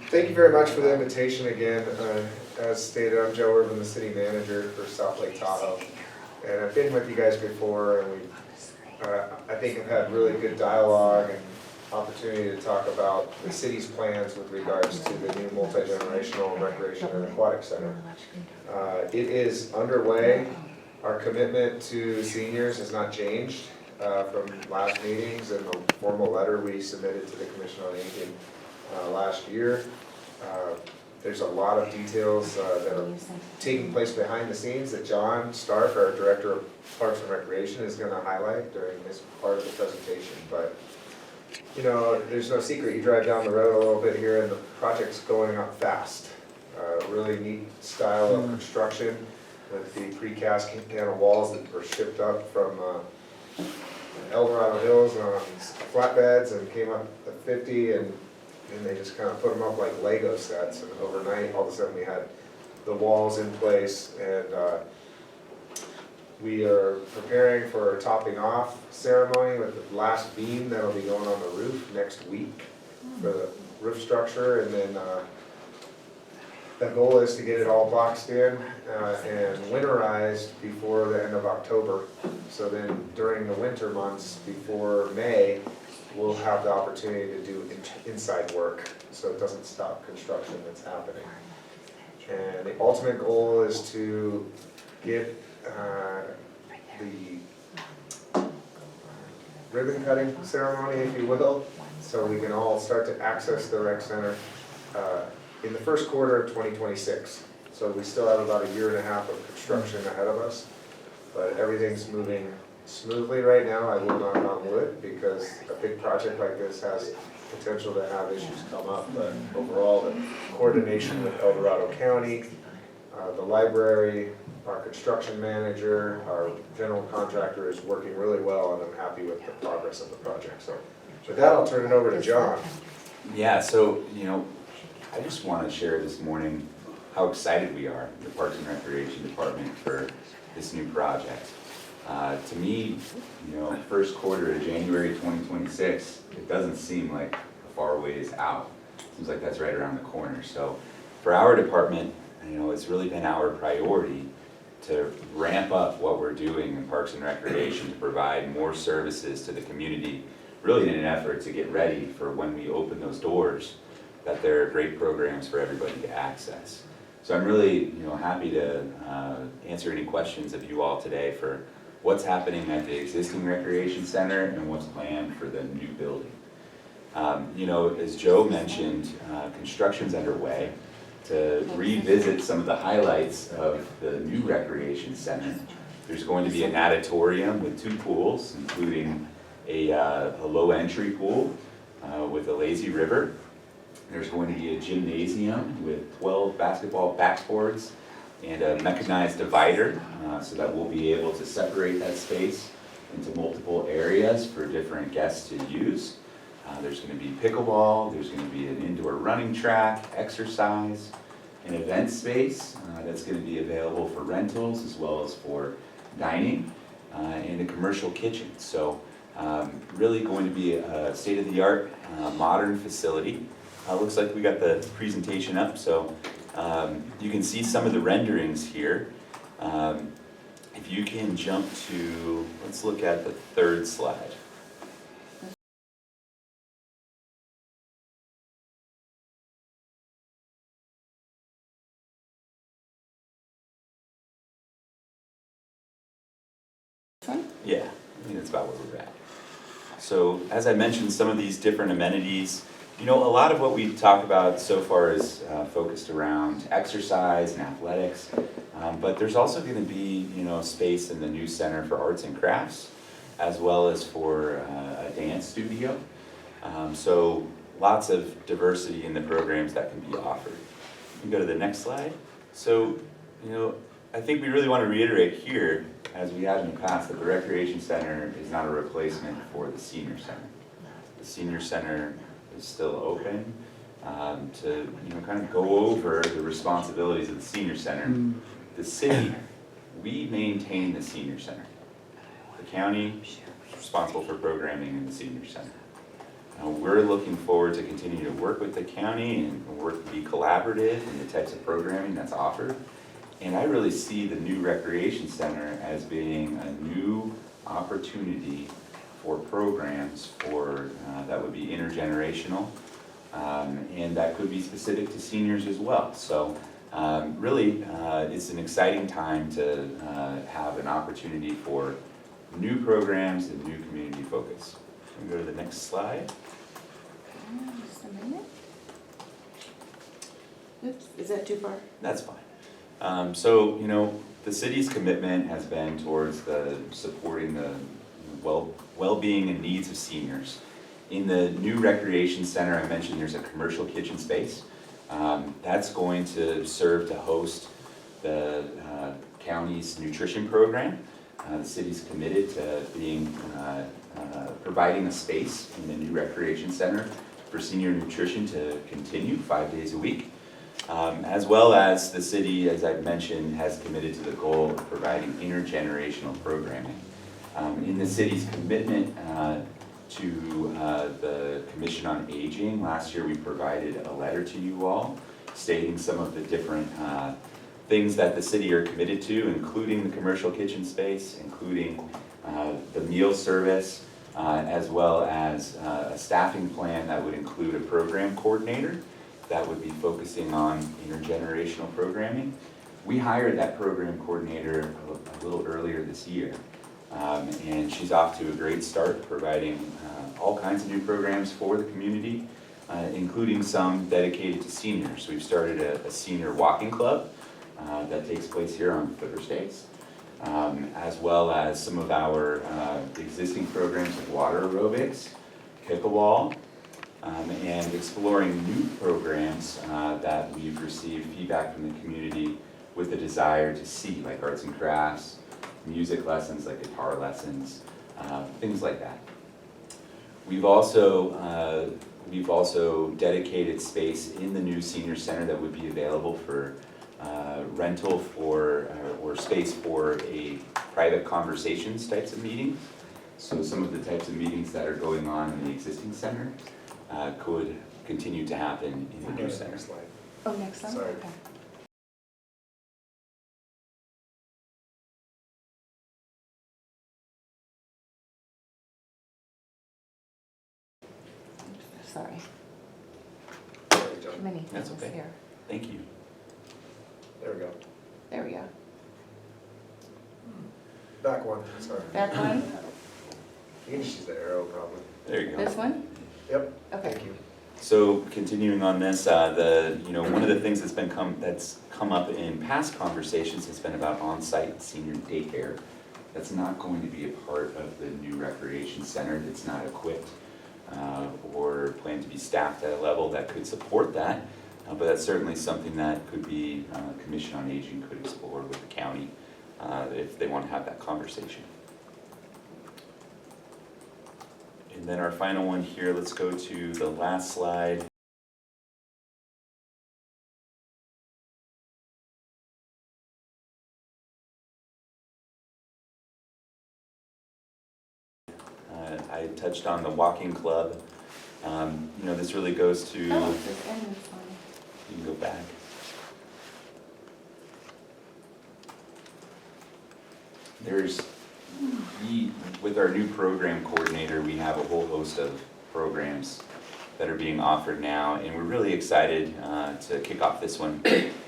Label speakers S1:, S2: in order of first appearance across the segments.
S1: Thank you very much for the invitation again. As stated, I'm Joe Irvin, the city manager for South Lake Tahoe. And I've been with you guys before, and I think have had really good dialogue and opportunity to talk about the city's plans with regards to the new multi-generational recreation and aquatic center. It is underway. Our commitment to seniors has not changed from last meetings and the formal letter we submitted to the Commission on Aging last year. There's a lot of details that are taking place behind the scenes that John Stark, our Director of Parks and Recreation, is going to highlight during this part of the presentation. But, you know, there's no secret. You drive down the road a little bit here and the project's going up fast. Really neat style of construction with the precast panel walls that were shipped up from El Dorado Hills on flatbeds and came up to 50 and they just kind of put them up like Lego sets, and overnight all of a sudden we had the walls in place, and we are preparing for a topping off ceremony with the last beam that'll be going on the roof next week for the roof structure, and then the goal is to get it all boxed in and winterized before the end of October. So then during the winter months before May, we'll have the opportunity to do inside work so it doesn't stop construction that's happening. And the ultimate goal is to get the ribbon cutting ceremony, if you will, so we can all start to access the rec center in the first quarter of 2026. So we still have about a year and a half of construction ahead of us, but everything's moving smoothly right now. I will knock on wood because a big project like this has potential to have issues come up, but overall the coordination with El Dorado County, the library, our construction manager, our general contractor is working really well, and I'm happy with the progress of the project. So with that, I'll turn it over to John.
S2: Yeah, so, you know, I just want to share this morning how excited we are, the Parks and Recreation Department, for this new project. To me, you know, first quarter of January 2026, it doesn't seem like a far ways out. Seems like that's right around the corner. So for our department, you know, it's really been our priority to ramp up what we're doing in Parks and Recreation to provide more services to the community, really in an effort to get ready for when we open those doors, that there are great programs for everybody to access. So I'm really, you know, happy to answer any questions of you all today for what's happening at the existing recreation center and what's planned for the new building. You know, as Joe mentioned, construction's underway to revisit some of the highlights of the new recreation center. There's going to be a natatorium with 2 pools, including a low entry pool with a lazy river. There's going to be a gymnasium with 12 basketball backboards and a mechanized divider so that we'll be able to separate that space into multiple areas for different guests to use. There's going to be pickleball, there's going to be an indoor running track, exercise, an event space that's going to be available for rentals as well as for dining, and a commercial kitchen. So really going to be a state-of-the-art modern facility. Looks like we got the presentation up, so you can see some of the renderings here. If you can jump to, let's look at the 3rd slide. Yeah, I think that's about where we're at. So as I mentioned, some of these different amenities, you know, a lot of what we talk about so far is focused around exercise and athletics, but there's also going to be, you know, space in the new center for arts and crafts, as well as for a dance studio. So lots of diversity in the programs that can be offered. You can go to the next slide. So, you know, I think we really want to reiterate here, as we have in the past, that the Recreation Center is not a replacement for the Senior Center. The Senior Center is still open to, you know, kind of go over the responsibilities of the Senior Center. The city, we maintain the Senior Center. The county is responsible for programming in the Senior Center. We're looking forward to continuing to work with the county and work to be collaborative in the types of programming that's offered. And I really see the new recreation center as being a new opportunity for programs for that would be intergenerational, and that could be specific to seniors as well. So really, it's an exciting time to have an opportunity for new programs and new community focus. Can we go to the next slide?
S3: Just a minute. Oops, is that too far?
S2: That's fine. So, you know, the city's commitment has been towards supporting the well-being and needs of seniors. In the new recreation center, I mentioned there's a commercial kitchen space. That's going to serve to host the county's nutrition program. The city's committed to providing a space in the new recreation center for senior nutrition to continue 5 days a week. As well as the city, as I've mentioned, has committed to the goal of providing intergenerational programming. In the city's commitment to the Commission on Aging, last year we provided a letter to you all stating some of the different things that the city are committed to, including the commercial kitchen space, including the meal service, as well as a staffing plan that would include a program coordinator that would be focusing on intergenerational programming. We hired that program coordinator a little earlier this year, and she's off to a great start, providing all kinds of new programs for the community, including some dedicated to seniors. We've started a senior walking club that takes place here on Thursdays, as well as some of our existing programs like water aerobics, pickleball, and exploring new programs that we've received feedback from the community with a desire to see, like arts and crafts, music lessons like guitar lessons, things like that. We've also dedicated space in the new senior center that would be available for rental or space for a private conversations types of meetings. So some of the types of meetings that are going on in the existing center could continue to happen in the new center.
S3: Oh, next slide?
S1: Sorry.
S3: Okay. Sorry, too many
S2: That's
S3: things
S2: okay.
S3: here.
S2: Thank you.
S1: There we go.
S3: There we go.
S1: Back one, sorry.
S3: Back one,
S1: You can just use the arrow probably.
S2: There you go.
S3: this one?
S1: Yep,
S3: Okay.
S1: thank you.
S2: So continuing on this, one of the things that's come up in past conversations has been about on-site senior daycare. That's not going to be a part of the new recreation center. That's not equipped or planned to be staffed at a level that could support that. But that's certainly something that could be Commission on Aging could explore with the county if they want to have that conversation. And then our final one here, let's go to the last slide. I touched on the walking club. This really goes to,
S3: Oh, this end is fine.
S2: you can go back. With our new program coordinator, we have a whole host of programs that are being offered now, and we're really excited to kick off this one.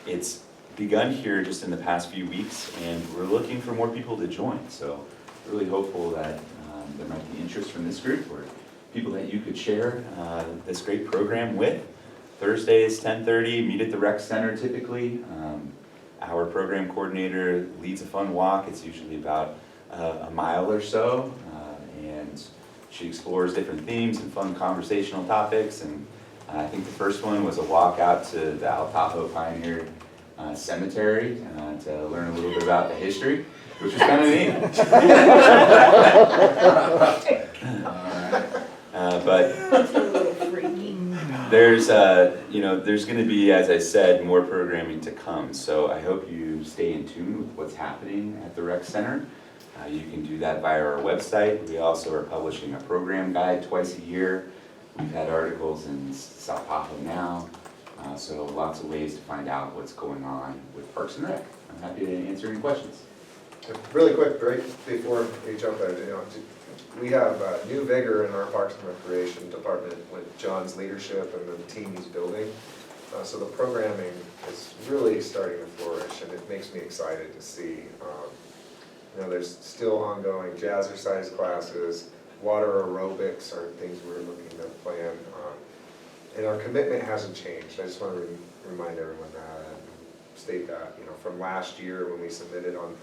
S2: It's begun here just in the past few weeks, and we're looking for more people to join. So really hopeful that there might be interest from this group or people that you could share this great program with. Thursdays, 10:30, meet at the rec center typically. Our program coordinator leads a fun walk. It's usually about a mile or so, and she explores different themes and fun conversational topics. And I think the first one was a walk out to the Tahoe Pioneer Cemetery to learn a little bit about the history, which was kind of neat. But there's going to be, as I said, more programming to come. So I hope you stay in tune with what's happening at the rec center. You can do that via our website. We also are publishing a program guide twice a year. We've had articles in South Tahoe now, so lots of ways to find out what's going on with Parks and Rec. I'm happy to answer any questions.
S1: Really quick break before we jump there, we have new vigor in our Parks and Recreation Department with John's leadership and the team he's building. So the programming is really starting to flourish, and it makes me excited to see. There's still ongoing jazzercise classes, water aerobics are things we're looking to plan. And our commitment hasn't changed. I just want to remind everyone that and state that, from last year when we submitted on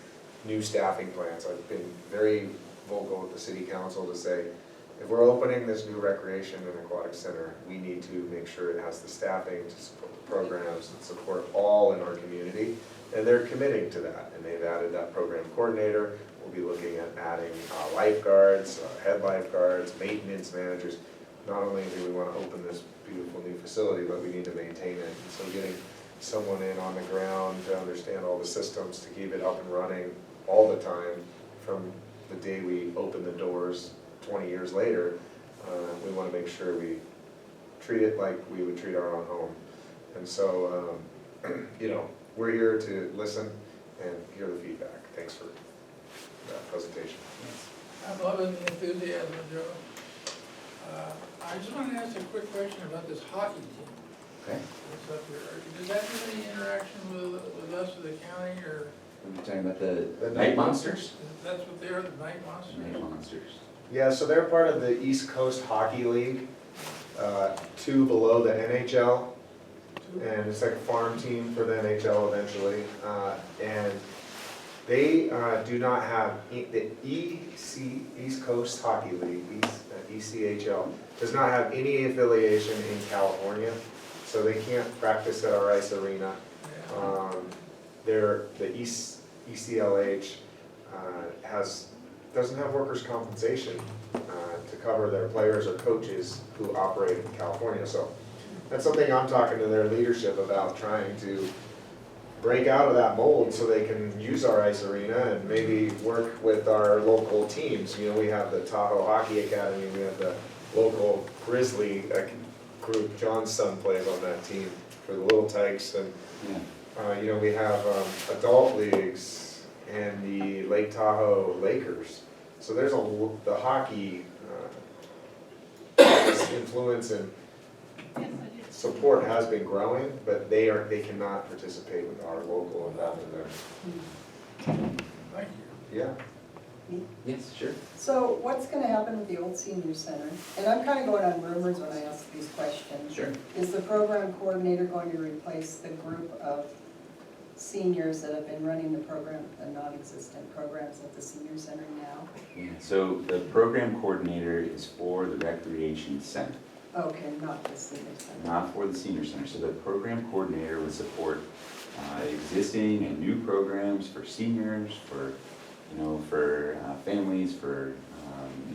S1: new staffing plans, I've been very vocal with the city council to say, if we're opening this new recreation and aquatic center, we need to make sure it has the staffing to support the programs and support all in our community. And they're committing to that, and they've added that program coordinator. We'll be looking at adding lifeguards, head lifeguards, maintenance managers. Not only do we want to open this beautiful new facility, but we need to maintain it. And so getting someone in on the ground to understand all the systems, to keep it up and running all the time from the day we open the doors 20 years later, we want to make sure we treat it like we would treat our own home. And so, we're here to listen and hear the feedback. Thanks for that presentation.
S4: I'm loving the enthusiasm, Joe. I just wanted to ask a quick question about this hockey team
S2: Okay.
S4: that's up here. Does that have any interaction with us, with the county, or
S2: We're talking about the Night Monsters?
S4: that's what they are, the Night Monsters?
S2: Night Monsters.
S1: Yeah, so they're part of the East Coast Hockey League, 2 below the NHL. And it's like a farm team for the NHL eventually. And they do not have, the East Coast Hockey League, ECHL, does not have any affiliation in California, so they can't practice at our ice arena.
S4: Yeah.
S1: The ECLH doesn't have workers' compensation to cover their players or coaches who operate in California. So that's something I'm talking to their leadership about, trying to break out of that mold so they can use our ice arena and maybe work with our local teams. We have the Tahoe Hockey Academy, we have the local Grizzly group. John's son plays on that team for the Little Tykes, and we have adult leagues and the Lake Tahoe Lakers. So there's the hockey influence and support has been growing, but they cannot participate with our local involvement there.
S4: Thank you.
S1: Yeah.
S2: Yes, sure.
S5: So what's going to happen with the old senior center? And I'm kind of going on rumors when I ask these questions.
S2: Sure.
S5: Is the program coordinator going to replace the group of seniors that have been running the program, the non-existent programs at the senior center now?
S2: Yeah, so the program coordinator is for the recreation center,
S5: Okay, not the senior center.
S2: not for the senior center. So the program coordinator would support existing and new programs for seniors, for families, for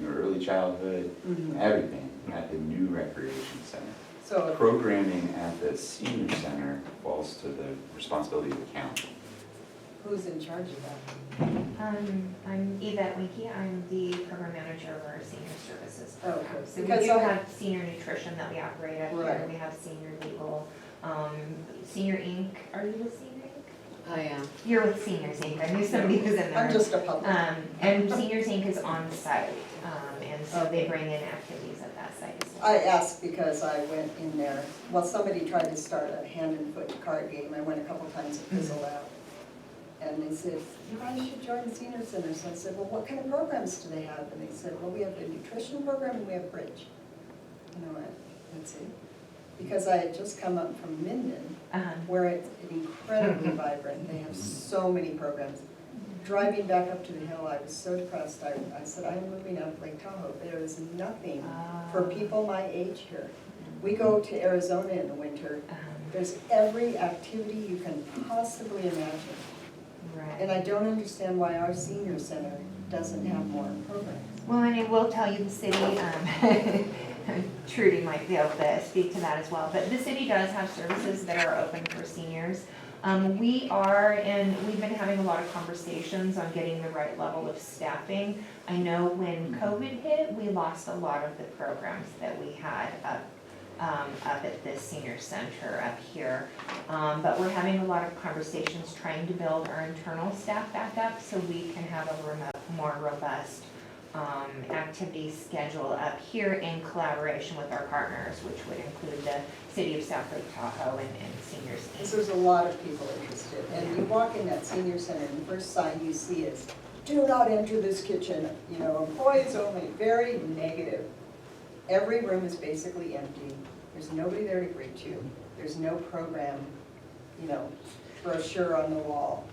S2: early childhood, everything at the new recreation center.
S5: So,
S2: Programming at the senior center falls to the responsibility of the county.
S5: who's in charge of that?
S6: I'm Yvette Winky, I'm the program manager of our senior services program.
S5: Okay,
S6: So we
S5: because
S6: do
S5: I-
S6: have senior nutrition that we operate at here,
S5: Right.
S6: we have senior legal, Senior Inc. Are you with Senior Inc.?
S3: I am.
S6: You're with Seniors Inc., I knew somebody was in there.
S5: I'm just a public.
S6: And Seniors Inc. is on site, and so they bring in activities at that site as well.
S5: I asked because I went in there, somebody tried to start a hand and foot card game. I went a couple times, it fizzled out. And they said, you guys should join the senior center. So I said, well, what kind of programs do they have? And they said, well, we have the nutrition program and we have bridge. And I went, that's it. Because I had just come up from Minden, where it's incredibly vibrant. They have so many programs. Driving back up to the hill, I was so depressed. I said, I'm moving out of Lake Tahoe. There is nothing for people my age here. We go to Arizona in the winter. There's every activity you can possibly imagine. And I don't understand why our senior center doesn't have more programs.
S6: Well, and I will tell you, the city, Trudy might be able to speak to that as well, but the city does have services that are open for seniors. We are, and we've been having a lot of conversations on getting the right level of staffing. I know when COVID hit, we lost a lot of the programs that we had up at the senior center up here. But we're having a lot of conversations trying to build our internal staff back up so we can have a more robust activity schedule up here in collaboration with our partners, which would include the city of South Lake Tahoe and Seniors
S5: Because
S6: Inc.
S5: there's a lot of people interested, and you walk in that senior center, and the first sign you see is, do not enter this kitchen, you know, employees only, very negative. Every room is basically empty, there's nobody there to greet you, there's no program, you know, brochure on the wall.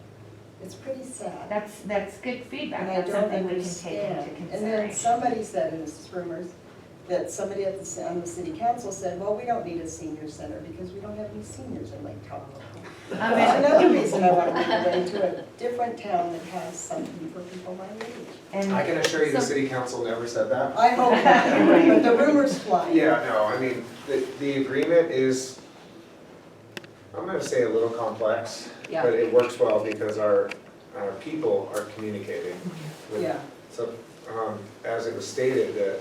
S5: It's pretty sad.
S6: That's good feedback,
S5: And I
S6: that's
S5: don't
S6: something we can take
S5: understand.
S6: into
S5: And then
S6: consideration.
S5: somebody said, and this is rumors, that somebody on the city council said, well, we don't need a senior center because we don't have any seniors in Lake Tahoe. That's another reason I want to move away to a different town that has something for people my age.
S6: And
S1: I can assure you the city council never said that.
S5: I hope not, but the rumors fly.
S1: Yeah, no, I mean, the agreement is, I'm gonna say a little complex,
S3: Yeah.
S1: but it works well because our people are communicating with.
S5: Yeah.
S1: So, as it was stated, the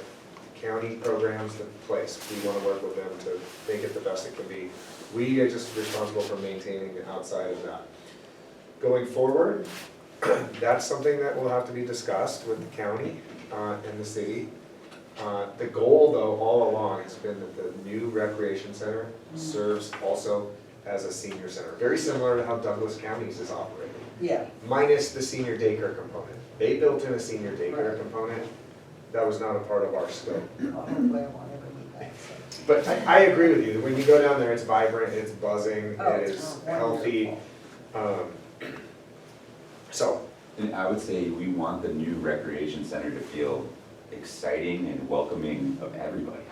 S1: county programs the place, we wanna work with them to make it the best it can be. We are just responsible for maintaining the outside of that. Going forward, that's something that will have to be discussed with the county and the city. The goal, though, all along has been that the new recreation center serves also as a senior center, very similar to how Douglas County's is operating,
S5: Yeah,
S1: minus the senior daycare component. They built in a senior
S5: Right.
S1: daycare component, that was not a part of our scope.
S5: well, hopefully I won't ever need that, so.
S1: But I agree with you, when you go down there, it's vibrant, it's buzzing,
S5: Oh,
S1: it
S5: it's
S1: is
S5: wonderful.
S1: healthy. So,
S2: And I would say we want the new recreation center to feel exciting and welcoming of everybody.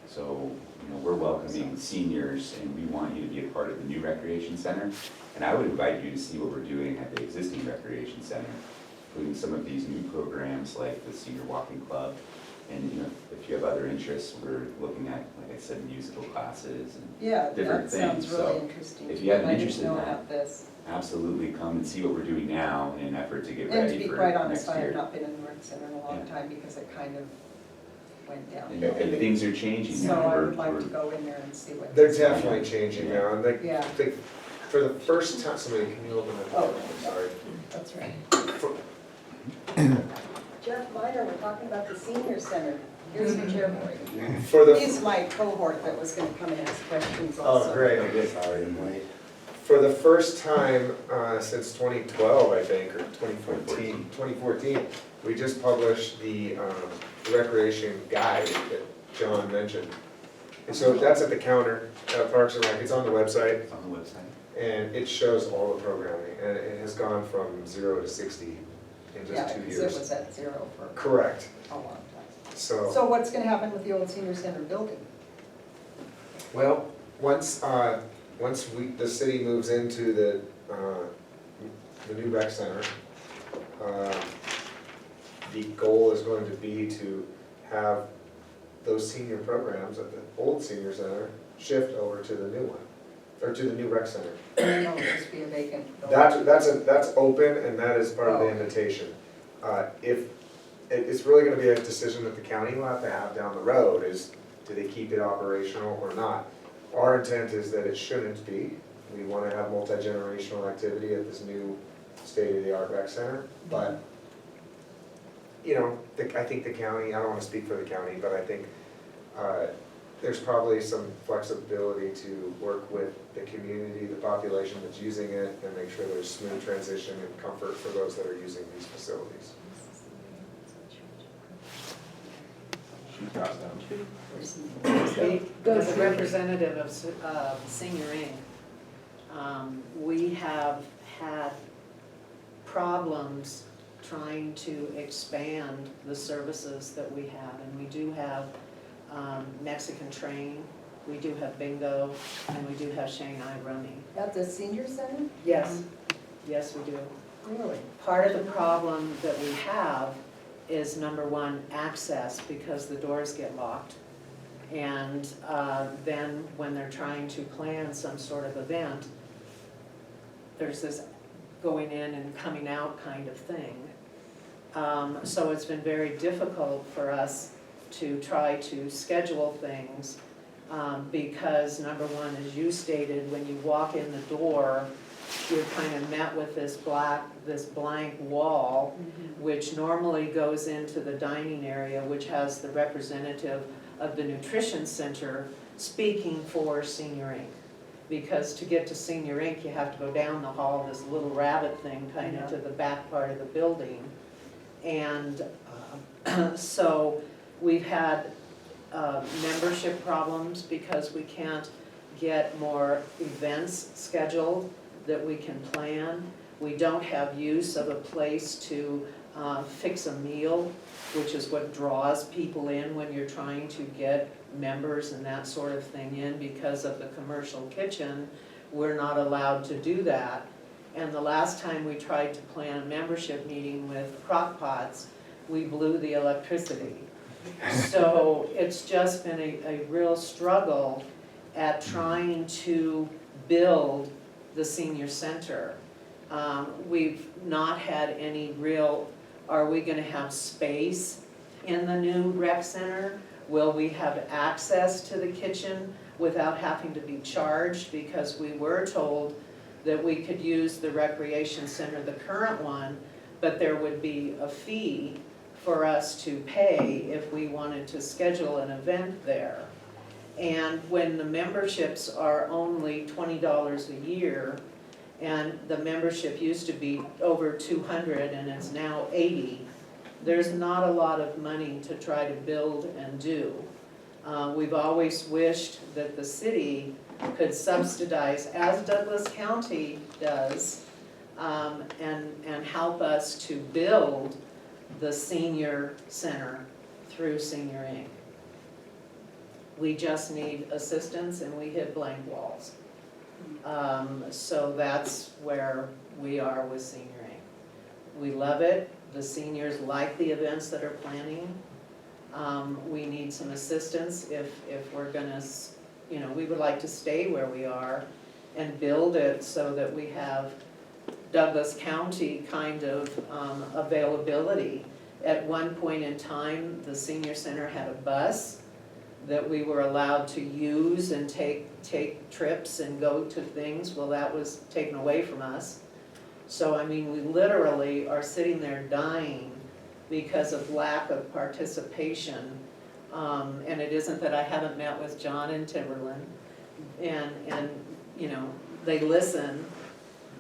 S2: So, you know, we're welcoming seniors and we want you to be a part of the new recreation center. And I would invite you to see what we're doing at the existing recreation center, including some of these new programs like the senior walking club. And, you know, if you have other interests, we're looking at, like I said, musical classes and
S5: Yeah,
S2: different
S5: that sounds
S2: things.
S5: really
S2: So
S5: interesting.
S2: if you have an
S5: I didn't
S2: interest in
S5: know
S2: that,
S5: about this.
S2: absolutely come and see what we're doing now in an effort to get
S5: And to
S2: ready
S5: be
S2: for
S5: quite
S2: next
S5: honest, I have
S2: year.
S5: not been in the rec center in a long
S2: Yeah.
S5: time because it kind of went
S2: And
S5: down.
S2: things are changing
S5: So
S2: now.
S5: I
S2: We're-
S5: would like
S2: we're-
S5: to go in there and see what.
S1: they're definitely changing now, and they,
S5: Yeah.
S1: for the first time, somebody, can you open that door?
S5: Oh.
S1: Sorry.
S5: That's right. Jeff Meyer, we're talking about the senior center. Here's the chair for you.
S1: For the,
S5: He's my cohort that was gonna come and ask questions
S1: oh,
S5: also.
S1: great.
S2: Sorry, I'm late.
S1: For the first time since 2012, I think, or 2014, we just published the recreation guide that John mentioned. And so that's at the counter at Parks and Rec, it's on the website,
S2: It's on the website.
S1: and it shows all the programming, and it has gone from 0 to 60 in
S5: Yeah,
S1: just 2
S5: because it
S1: years.
S5: was at zero for
S1: Correct,
S5: a long time.
S1: so,
S5: So what's gonna happen with the old senior center building?
S1: well, once the city moves into the new rec center, the goal is going to be to have those senior programs at the old senior center shift over to the new one, or to the new rec center.
S5: And then it'll just be a vacant building.
S1: That's open, and that is part of the
S5: Oh.
S1: invitation. It's really gonna be a decision that the county will have to have down the road, is do they keep it operational or not? Our intent is that it shouldn't be. We wanna have multi-generational activity at this new state-of-the-art rec center, but, you know, I think the county, I don't wanna speak for the county, but I think, there's probably some flexibility to work with the community, the population that's using it, and make sure there's smooth transition and comfort for those that are using these facilities.
S7: As a representative of Senior Inc., we have had problems trying to expand the services that we have. And we do have Mexican train, we do have bingo, and we do have Shanghai rummy.
S5: At the senior center?
S7: Yes, yes, we do.
S5: Really?
S7: Part of the problem that we have is, number one, access, because the doors get locked. And then when they're trying to plan some sort of event, there's this going in and coming out kind of thing. So it's been very difficult for us to try to schedule things, because number one, as you stated, when you walk in the door, you're kind of met with this blank wall, which normally goes into the dining area, which has the representative of the nutrition center speaking for Senior Inc. Because to get to Senior Inc., you have to go down the hall, this little rabbit thing, kind of to the back part of the building. And so we've had membership problems because we can't get more events scheduled that we can plan. We don't have use of a place to fix a meal, which is what draws people in when you're trying to get members and that sort of thing in. Because of the commercial kitchen, we're not allowed to do that. And the last time we tried to plan a membership meeting with crock pots, we blew the electricity. So it's just been a real struggle at trying to build the senior center. We've not had any real, are we gonna have space in the new rec center? Will we have access to the kitchen without having to be charged? Because we were told that we could use the recreation center, the current one, but there would be a fee for us to pay if we wanted to schedule an event there. And when the memberships are only $20 a year, and the membership used to be over 200 and it's now 80, there's not a lot of money to try to build and do. We've always wished that the city could subsidize, as Douglas County does, and help us to build the senior center through Senior Inc. We just need assistance and we hit blank walls. So that's where we are with Senior Inc. We love it. The seniors like the events that are planning. We need some assistance if we're gonna, we would like to stay where we are and build it so that we have Douglas County kind of availability. At one point in time, the senior center had a bus that we were allowed to use and take trips and go to things. Well, that was taken away from us. So I mean, we literally are sitting there dying because of lack of participation. And it isn't that I haven't met with John and Timberland, and they listen,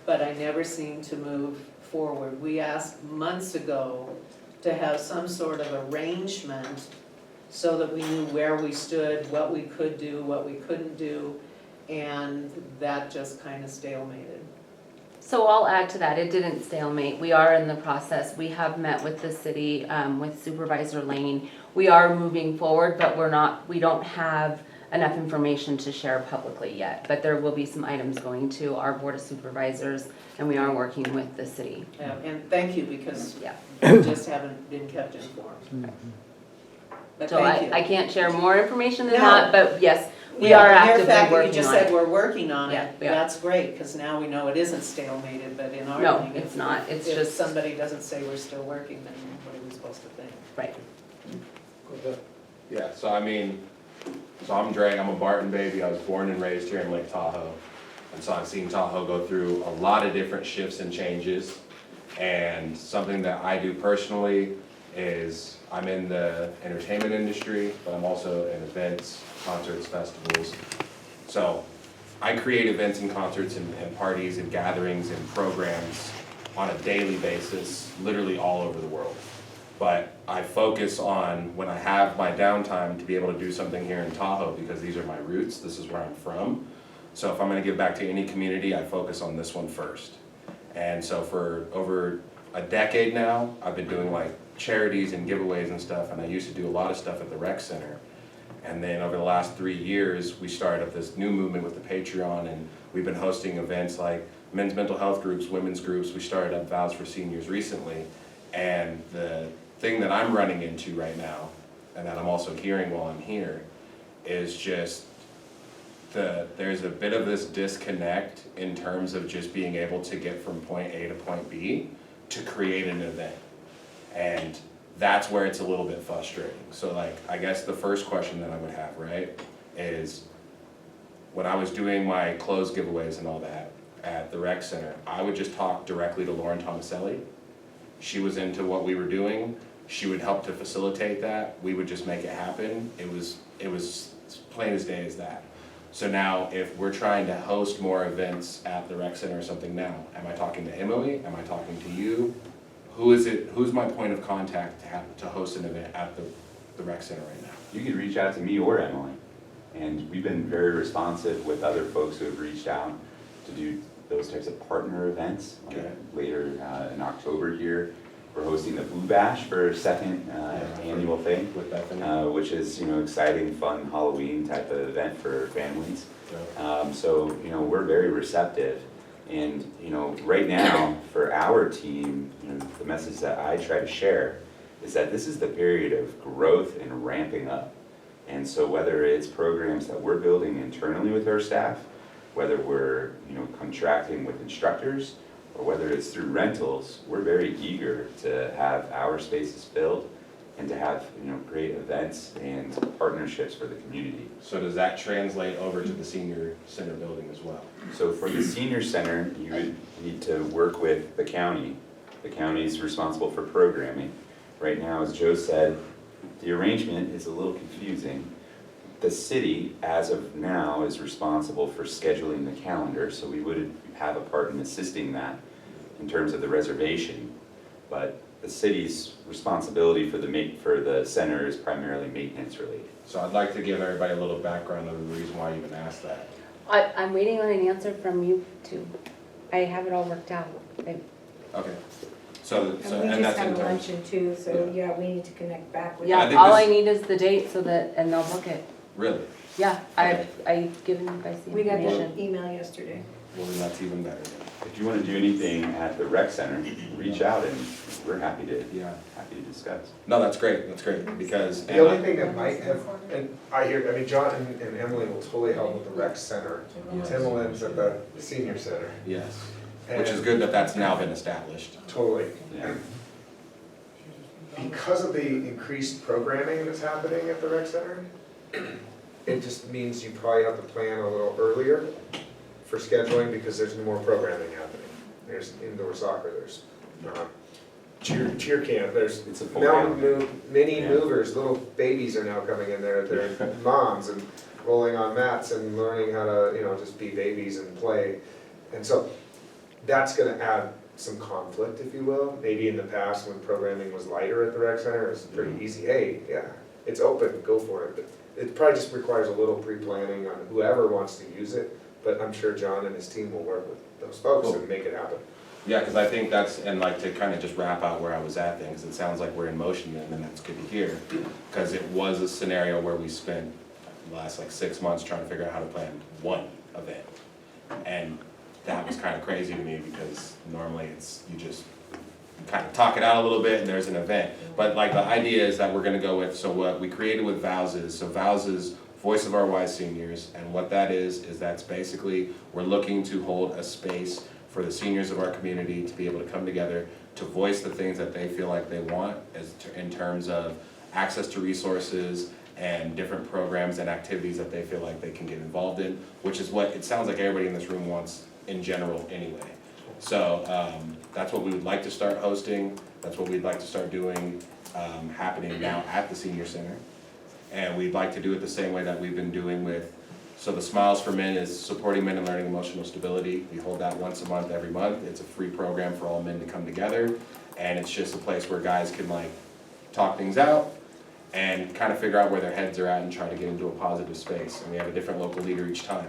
S7: but I never seem to move forward. We asked months ago to have some sort of arrangement so that we knew where we stood, what we could do, what we couldn't do, and that just kind of stalemated.
S8: So I'll add to that, it didn't stalemate. We are in the process. We have met with the city, with Supervisor Lane. We are moving forward, but we don't have enough information to share publicly yet. But there will be some items going to our Board of Supervisors, and we are working with the city.
S7: Yeah, and thank you, because
S8: Yeah.
S7: we just haven't been kept informed. But
S8: So
S7: thank you.
S8: I can't share more information than
S7: No.
S8: that, but yes, we
S7: Yeah,
S8: are
S7: the mere
S8: actively
S7: fact that
S8: working
S7: you just
S8: on
S7: said
S8: it.
S7: we're working on
S8: Yeah,
S7: it,
S8: yeah.
S7: that's great, because now we know it isn't stalemated, but in our
S8: No,
S7: thing,
S8: it's not. It's
S7: if
S8: just,
S7: somebody doesn't say we're still working, then what are we supposed to think?
S8: right.
S9: Yeah, so I mean, I'm Dre, I'm a Barton baby, I was born and raised here in Lake Tahoe. And so I've seen Tahoe go through a lot of different shifts and changes. And something that I do personally is I'm in the entertainment industry, but I'm also in events, concerts, festivals. So I create events and concerts and parties and gatherings and programs on a daily basis, literally all over the world. But I focus on, when I have my downtime, to be able to do something here in Tahoe, because these are my roots, this is where I'm from. So if I'm gonna give back to any community, I focus on this one first. And so for over a decade now, I've been doing like charities and giveaways and stuff, and I used to do a lot of stuff at the rec center. And then over the last 3 years, we started up this new movement with the Patreon, and we've been hosting events like men's mental health groups, women's groups. We started up Vows for Seniors recently. And the thing that I'm running into right now, and that I'm also hearing while I'm here, is just there's a bit of this disconnect in terms of just being able to get from point A to point B to create an event. And that's where it's a little bit frustrating. So like, I guess the first question that I would have, right, is when I was doing my clothes giveaways and all that at the rec center, I would just talk directly to Lauren Tomaselli. She was into what we were doing. She would help to facilitate that. We would just make it happen. It was plain as day as that. So now, if we're trying to host more events at the rec center or something now, am I talking to Emily? Am I talking to you? Who's my point of contact to host an event at the rec center right now?
S2: You could reach out to me or Emily. And we've been very responsive with other folks who have reached out to do those types of partner events. Like
S9: Okay.
S2: later in October here, we're hosting the Blue Bash for a second annual thing,
S9: With Bethany?
S2: which is, exciting, fun Halloween type of event for families.
S9: Yeah.
S2: So, we're very receptive. And, right now, for our team, the message that I try to share is that this is the period of growth and ramping up. And so whether it's programs that we're building internally with our staff, whether we're, contracting with instructors, or whether it's through rentals, we're very eager to have our spaces filled and to have, great events and partnerships for the community.
S9: So does that translate over to the senior center building as well?
S2: So for the senior center, you would need to work with the county. The county is responsible for programming. Right now, as Joe said, the arrangement is a little confusing. The city, as of now, is responsible for scheduling the calendar, so we would have a part in assisting that in terms of the reservation. But the city's responsibility for the center is primarily maintenance related.
S9: So I'd like to give everybody a little background on the reason why you even asked that.
S8: I'm waiting on an answer from you two. I have it all worked out.
S9: Okay.
S10: And we
S9: And
S10: just
S9: that's in
S10: had a
S9: terms.
S10: luncheon too, so yeah, we need to connect back with.
S9: I
S8: Yeah,
S9: think
S8: all
S9: this-
S8: I need is the date and they'll book it.
S9: Really?
S8: Yeah, I've given you guys the
S10: We got
S8: information.
S10: the email yesterday.
S9: Well, then that's even better.
S2: If you want to do anything at the rec center, reach out and we're happy to discuss.
S9: No, that's great, because.
S1: The only thing that might have, and John and Emily will totally help with the rec center. Timbaland's at the senior center.
S9: Yes, which is good that that's now been established.
S1: Totally.
S2: Yeah.
S1: Because of the increased programming that's happening at the rec center, it just means you probably have to plan a little earlier for scheduling because there's more programming happening. There's indoor soccer, there's cheer camp, there's
S2: It's a full
S1: now
S2: calendar.
S1: mini
S2: Yeah.
S1: movers, little babies are now coming in there, they're moms and rolling on mats and learning how to, just be babies and play. And so that's gonna add some conflict, if you will. Maybe in the past when programming was lighter at the rec center, it was pretty easy, hey, yeah, it's open, go for it. But it probably just requires a little pre-planning on whoever wants to use it, but I'm sure John and his team will work with those folks and make it happen.
S9: Yeah, because I think that's, and like to kind of just wrap out where I was at things, it sounds like we're in motion then, and that's good to hear. Because it was a scenario where we spent the last 6 months trying to figure out how to plan one event. And that was kind of crazy to me because normally it's, you just kind of talk it out a little bit and there's an event. But the idea is that we're gonna go with, so what we created with VOWS is, so VOWS is Voice of Our Wise Seniors, and what that is that's basically, we're looking to hold a space for the seniors of our community to be able to come together to voice the things that they feel like they want in terms of access to resources and different programs and activities that they feel like they can get involved in, which is what it sounds like everybody in this room wants in general anyway. So that's what we would like to start hosting, that's what we'd like to start doing, happening now at the senior center. And we'd like to do it the same way that we've been doing with, so the Smiles for Men is supporting men in learning emotional stability. We hold that once a month, every month. It's a free program for all men to come together. And it's just a place where guys can talk things out and kind of figure out where their heads are at and try to get into a positive space. And we have a different local leader each time.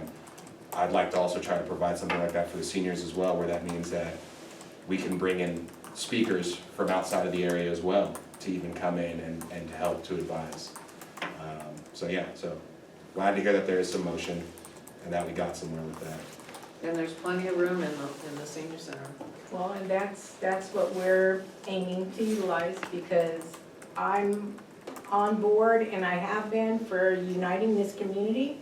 S9: I'd like to also try to provide something like that for the seniors as well, where that means that we can bring in speakers from outside of the area as well to even come in and to help to advise. So glad to hear that there is some motion and that we got somewhere with that.
S7: And there's plenty of room in the senior center.
S10: Well, and that's what we're aiming to utilize because I'm on board and I have been for uniting this community.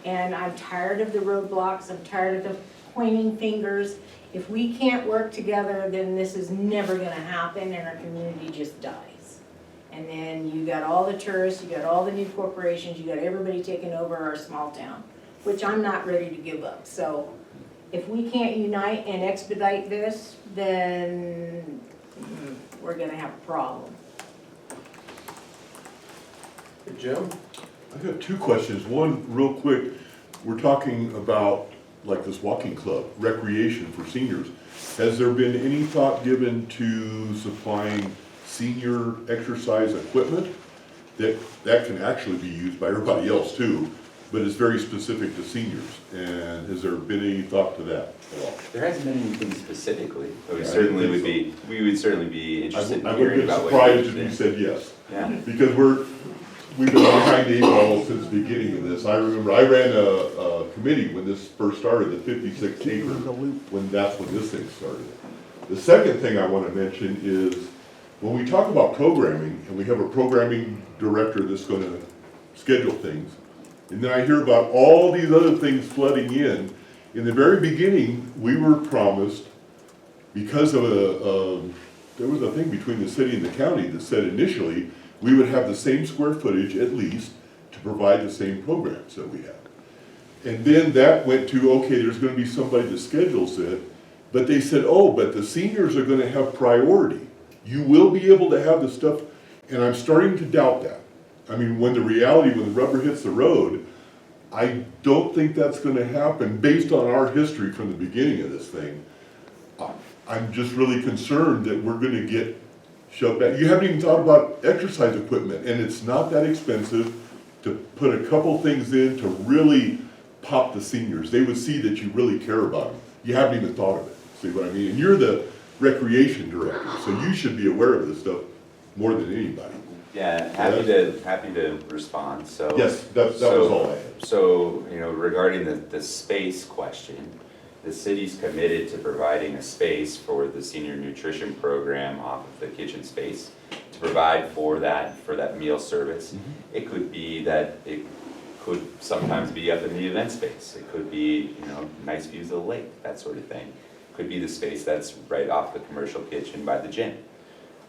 S10: And I'm tired of the roadblocks, I'm tired of the pointing fingers. If we can't work together, then this is never gonna happen and our community just dies. And then you got all the tourists, you got all the new corporations, you got everybody taking over our small town, which I'm not ready to give up. So if we can't unite and expedite this, then we're gonna have a problem.
S9: Jim?
S11: I've got two questions. One, real quick, we're talking about like this walking club, recreation for seniors. Has there been any thought given to supplying senior exercise equipment that can actually be used by everybody else too, but is very specific to seniors? And has there been any thought to that at all?
S2: There hasn't been anything specifically, but
S11: Yeah,
S2: we would certainly be interested in
S11: I would
S2: hearing
S11: be
S2: about what you're
S11: surprised if
S2: interested
S11: you
S2: in.
S11: said yes.
S2: Yeah.
S11: Because we've been behind the eight ball since the beginning of this. I remember I ran a committee when this first started, the 56 acres, when this thing started. The second thing I want to mention is when we talk about programming, and we have a programming director that's going to schedule things, and then I hear about all these other things flooding in the very beginning, we were promised, because of there was a thing between the city and the county that said initially, we would have the same square footage at least to provide the same programs that we have. And then that went to, okay, there's gonna be somebody that schedules it, but they said, oh, but the seniors are gonna have priority. You will be able to have the stuff, and I'm starting to doubt that. I mean, when the rubber hits the road, I don't think that's gonna happen based on our history from the beginning of this thing. I'm just really concerned that we're gonna get shoved back. You haven't even thought about exercise equipment, and it's not that expensive to put a couple things in to really pop the seniors. They would see that you really care about them. You haven't even thought of it, see what I mean? And you're the recreation director, so you should be aware of this stuff more than anybody.
S2: Yeah, happy to respond, so.
S11: Yes, that was all I had.
S2: So, regarding the space question, the city's committed to providing a space for the senior nutrition program off of the kitchen space to provide for that meal service. It could be that it could sometimes be up in the event space. It could be, nice views of the lake, that sort of thing. Could be the space that's right off the commercial kitchen by the gym.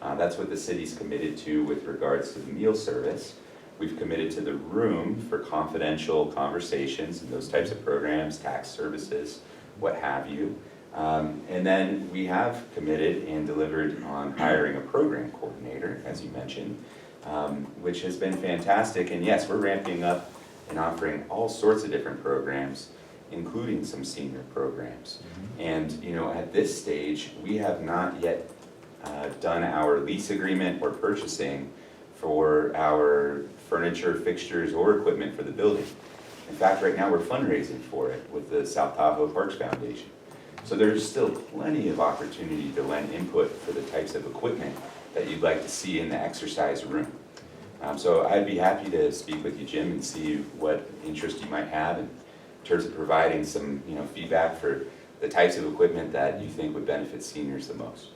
S2: That's what the city's committed to with regards to the meal service. We've committed to the room for confidential conversations and those types of programs, tax services, what have you. And then we have committed and delivered on hiring a program coordinator, as you mentioned, which has been fantastic. And yes, we're ramping up and offering all sorts of different programs, including some senior programs. And at this stage, we have not yet done our lease agreement or purchasing for our furniture, fixtures, or equipment for the building. In fact, right now we're fundraising for it with the South Tahoe Parks Foundation. So there's still plenty of opportunity to lend input for the types of equipment that you'd like to see in the exercise room. So I'd be happy to speak with you, Jim, and see what interest you might have in terms of providing some feedback for the types of equipment that you think would benefit seniors the most.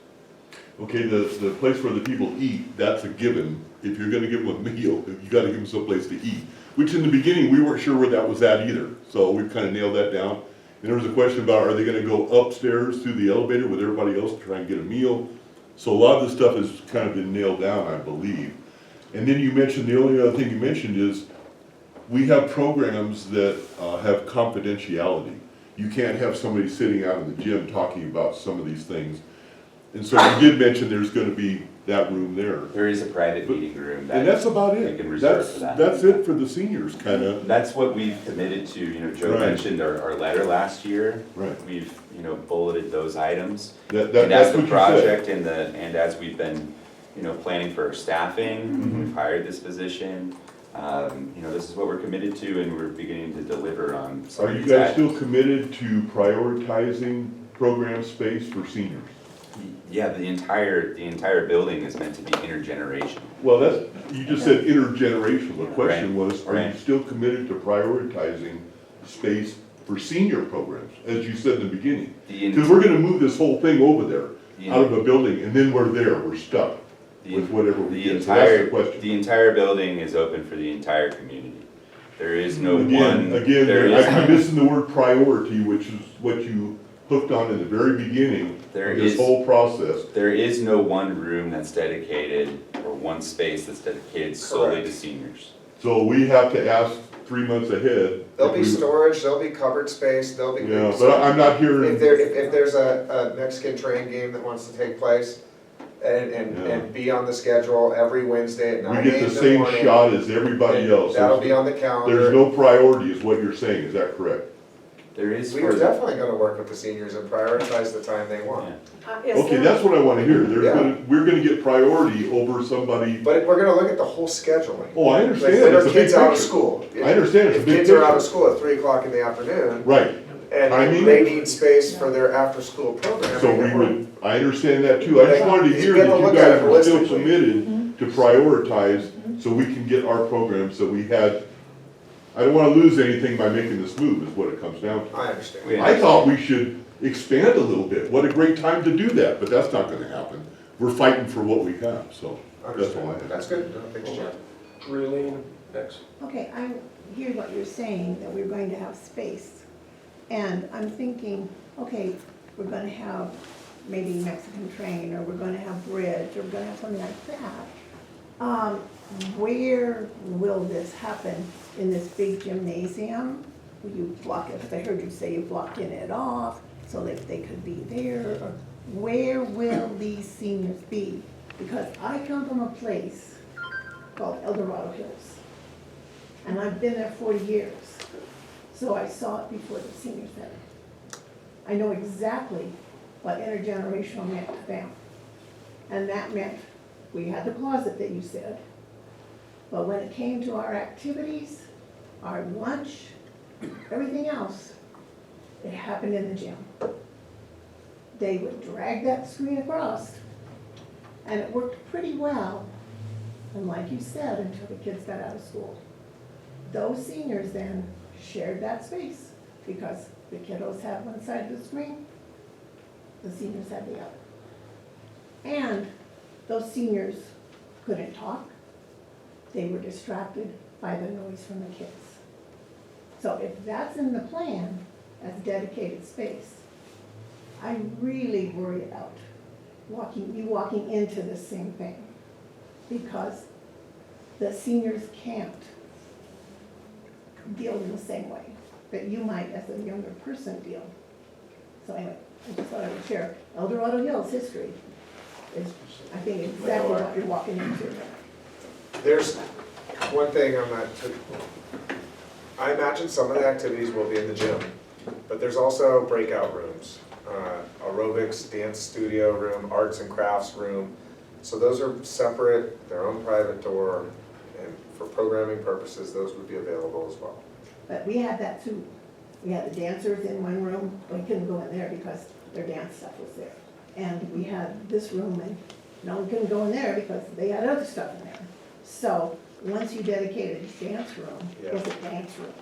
S11: Okay, the place where the people eat, that's a given. If you're gonna give them a meal, you gotta give them someplace to eat. Which in the beginning, we weren't sure where that was at either. So we've kind of nailed that down. And there was a question about, are they gonna go upstairs through the elevator with everybody else to try and get a meal? So a lot of the stuff has kind of been nailed down, I believe. And then you mentioned, the only other thing you mentioned is, we have programs that have confidentiality. You can't have somebody sitting out in the gym talking about some of these things. And so you did mention there's gonna be that room there.
S2: There is a private meeting room that
S11: And that's about
S2: we
S11: it.
S2: can reserve for that.
S11: That's it for the seniors, kinda.
S2: That's what we've committed to, Joe
S11: Right.
S2: mentioned our letter last year.
S11: Right.
S2: We've, bulleted those items.
S11: That,
S2: And
S11: that's
S2: as the
S11: what you
S2: project
S11: said.
S2: and as we've been, planning for our staffing, we've hired this position. This is what we're committed to, and we're beginning to deliver on some
S11: Are
S2: of
S11: you
S2: these
S11: guys
S2: items.
S11: still committed to prioritizing program space for seniors?
S2: Yeah, the entire building is meant to be intergenerational.
S11: Well, you just said intergenerational. The question
S2: Right,
S11: was, are you
S2: right.
S11: still committed to prioritizing space for senior programs, as you said in the beginning? Because we're gonna move this whole thing over there, out of a building, and then we're stuck with whatever we get. So that's the question.
S2: The entire building is open for the entire community. There is no
S11: Again,
S2: one, there is,
S11: I'm missing the word priority, which is what you hooked on in the very beginning
S2: There
S11: of this
S2: is-
S11: whole process.
S2: there is no one room that's dedicated, or one space that's dedicated solely to
S1: Correct.
S2: seniors.
S11: So we have to ask 3 months ahead.
S1: There'll
S11: if
S1: be
S11: we-
S1: storage, there'll be covered space, there'll be.
S11: Yeah, but I'm not hearing.
S1: If there's a Mexican train game that wants to take place and
S11: Yeah.
S1: be on the schedule every Wednesday at
S11: We
S1: 9
S11: get
S1: a.m.
S11: the
S1: in the
S11: same
S1: morning,
S11: shot as everybody else.
S1: that'll be on the calendar.
S11: There's no priority is what you're saying, is that correct?
S2: There is
S1: We
S2: for
S1: are
S2: the,
S1: definitely gonna work with the seniors and prioritize the time they want.
S2: yeah.
S11: Okay, that's what I wanna hear.
S1: Yeah.
S11: We're gonna get priority over somebody.
S1: But we're gonna look at the whole scheduling.
S11: Oh, I
S1: Like,
S11: understand,
S1: when are
S11: it's a big
S1: kids out of
S11: picture.
S1: school?
S11: I understand, it's a
S1: If
S11: big
S1: kids are out
S11: picture.
S1: of school at 3 o'clock in the afternoon,
S11: Right,
S1: and
S11: Timing?
S1: they need space for their after-school programming.
S11: so we would, I understand that too. I just wanted to hear
S1: You get
S11: that
S1: to
S11: you
S1: look at
S11: guys
S1: it
S11: were still
S1: holistically.
S11: committed to prioritize so we can get our program, so we had, I don't wanna lose anything by making this move, is what it comes down to.
S1: I understand.
S2: We-
S11: I thought we should expand a little bit. What a great time to do that, but that's not gonna happen. We're fighting for what we have, so that's all I have.
S1: That's good. No, thanks, Jeff.
S9: Raylene, next.
S12: Okay, I hear what you're saying, that we're going to have space. And I'm thinking, okay, we're gonna have maybe Mexican train, or we're gonna have bridge, or we're gonna have something like that. Where will this happen? In this big gymnasium? Will you block it? Because I heard you say you blocking it off, so that they could be there. Or where will these seniors be? Because I come from a place called El Dorado Hills. And I've been there 40 years, so I saw it before the senior center. I know exactly what intergenerational meant to them. And that meant, we had the closet that you said, but when it came to our activities, our lunch, everything else, it happened in the gym. They would drag that screen across, and it worked pretty well, and like you said, until the kids got out of school. Those seniors then shared that space, because the kiddos had one side of the screen, the seniors had the other. And those seniors couldn't talk, they were distracted by the noise from the kids. So if that's in the plan as dedicated space, I really worry about you walking into the same thing, because the seniors can't deal in the same way that you might as a younger person deal. So anyway, I just thought I would share El Dorado Hills history is, I think, exactly what you're walking into.
S1: There's one thing I imagine some of the activities will be in the gym, but there's also breakout rooms, aerobics, dance studio room, arts and crafts room. So those are separate, their own private door, and for programming purposes, those would be available as well.
S12: But we had that too. We had the dancers in one room, we couldn't go in there because their dance stuff was there. And we had this room, and no one couldn't go in there because they had other stuff in there. So, once you dedicated a dance room, it's a dance room.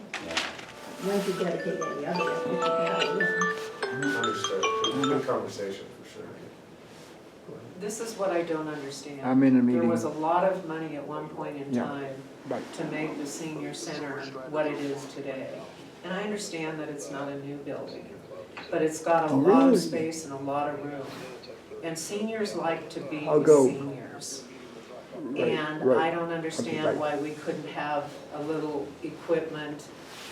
S12: Once you dedicate any other, it's a room.
S1: Understood. Good conversation for sure.
S7: This is what I don't understand.
S13: I'm in a
S7: There
S13: meeting.
S7: was a lot of money at one point in
S13: Yeah.
S7: time
S13: Right.
S7: to make the senior center what it is today. And I understand that it's not a new building, but it's got a
S13: Oh,
S7: lot
S13: really?
S7: of space and a lot of room. And seniors like to be
S13: I'll
S7: with
S13: go.
S7: seniors.
S13: Right,
S7: And
S13: right.
S7: I don't understand
S13: Right.
S7: why we couldn't have a little equipment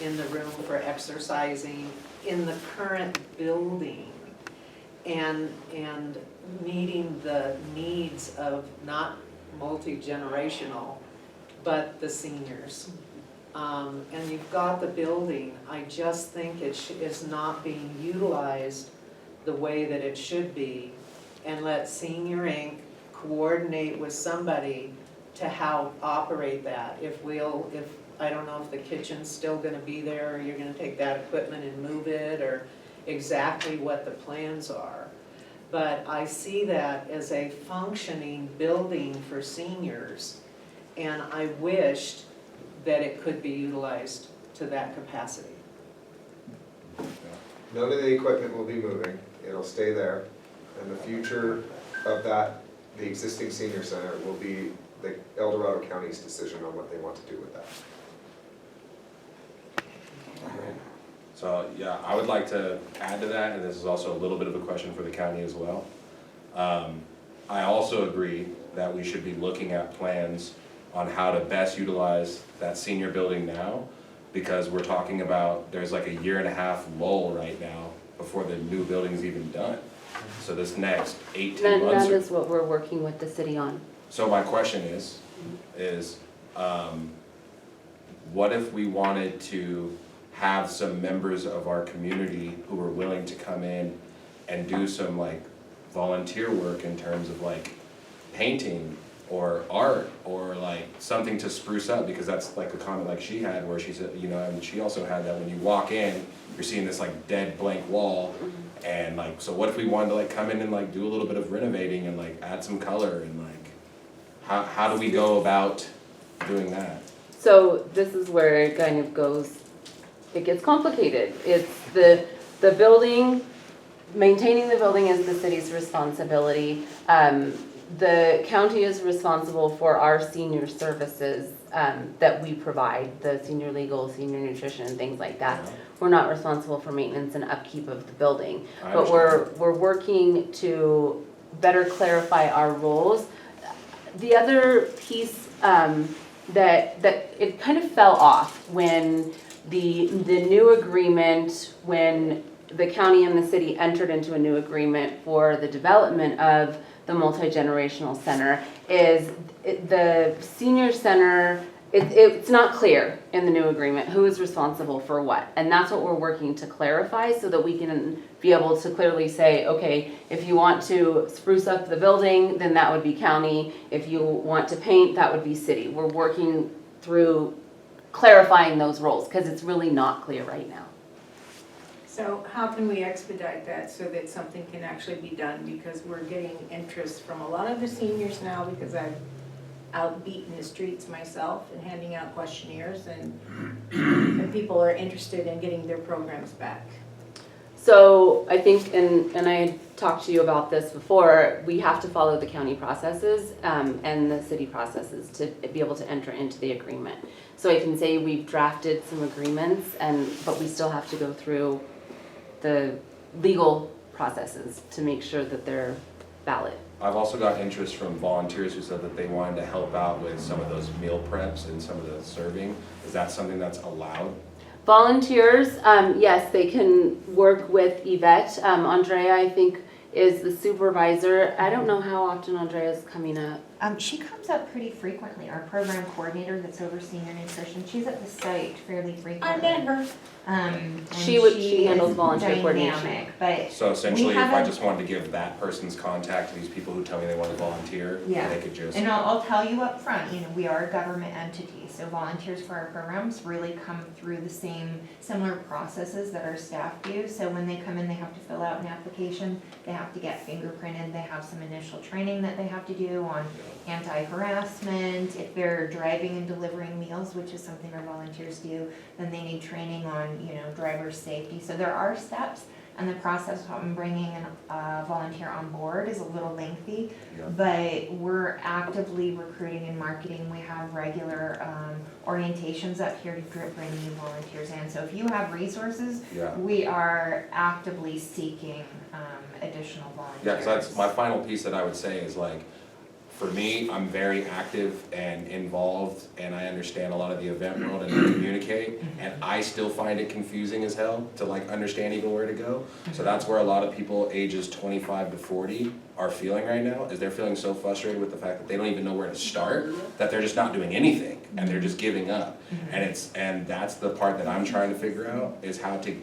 S7: in the room for exercising in the current building and meeting the needs of not multi-generational, but the seniors. And you've got the building, I just think it is not being utilized the way that it should be. And let Senior Inc. coordinate with somebody to how operate that. If I don't know if the kitchen's still gonna be there, or you're gonna take that equipment and move it, or exactly what the plans are. But I see that as a functioning building for seniors, and I wished that it could be utilized to that capacity.
S1: None of the equipment will be moving, it'll stay there, and the future of that, the existing senior center, will be the El Dorado County's decision on what they want to do with that.
S9: So, yeah, I would like to add to that, and this is also a little bit of a question for the county as well. I also agree that we should be looking at plans on how to best utilize that senior building now, because we're talking about, there's like a 1.5-year lull right now before the new building's even done. So this next 18 months.
S8: That is what we're working with the city on.
S9: So my question is, what if we wanted to have some members of our community who were willing to come in and do some like volunteer work in terms of like painting or art or like something to spruce up, because that's like a comment like she had where she said, you know, and she also had that when you walk in, you're seeing this like dead blank wall. And like, so what if we wanted to like come in and like do a little bit of renovating and like add some color and like, how do we go about doing that?
S8: So this is where it kind of goes, it gets complicated. It's the building, maintaining the building is the city's responsibility. The county is responsible for our senior services that we provide, the senior legal, senior nutrition, things like that. We're not responsible for maintenance and upkeep of the building, but we're working to better clarify our roles. The other piece that it kind of fell off when the new agreement, when the county and the city entered into a new agreement for the development of the multi-generational center, is the senior center, it's not clear in the new agreement who is responsible for what. And that's what we're working to clarify so that we can be able to clearly say, okay, if you want to spruce up the building, then that would be county. If you want to paint, that would be city. We're working through clarifying those roles because it's really not clear right now.
S10: So how can we expedite that so that something can actually be done? Because we're getting interest from a lot of the seniors now, because I've out beating the streets myself and handing out questionnaires, and people are interested in getting their programs back.
S8: So I think, and I talked to you about this before, we have to follow the county processes and the city processes to be able to enter into the agreement. So I can say we've drafted some agreements, but we still have to go through the legal processes to make sure that they're valid.
S9: I've also got interest from volunteers who said that they wanted to help out with some of those meal preps and some of the serving. Is that something that's allowed?
S8: Volunteers, yes, they can work with Yvette. Andrea, I think, is the supervisor. I don't know how often Andrea is coming up.
S6: She comes up pretty frequently. Our program coordinator that's overseeing your nutrition, she's at the site fairly frequently.
S10: I met her.
S6: And
S8: She handles volunteer coordination.
S6: dynamic, but
S9: So essentially, if I
S6: haven't-
S9: just wanted to give that person's contact to these people who tell me they want to volunteer,
S6: Yeah.
S9: they could just.
S6: And I'll tell you up front, you know, we are a government entity, so volunteers for our programs really come through the similar processes that our staff do. So when they come in, they have to fill out an application, they have to get fingerprinted, they have some initial training that they have to do on anti-harassment. If they're driving and delivering meals, which is something our volunteers do, then they need training on, you know, driver safety. So there are steps, and the process of bringing a volunteer on board is a little lengthy, but we're actively recruiting and marketing. We have regular orientations up here to bring new volunteers in. So if you have resources, we are actively seeking additional volunteers.
S9: Yeah, because that's my final piece that I would say is like, for me, I'm very active and involved, and I understand a lot of the event world and I communicate, and I still find it confusing as hell to like understand even where to go. So that's where a lot of people ages 25 to 40 are feeling right now, is they're feeling so frustrated with the fact that they don't even know where to start, that they're just not doing anything, and they're just giving up. And that's the part that I'm trying to figure out, is how to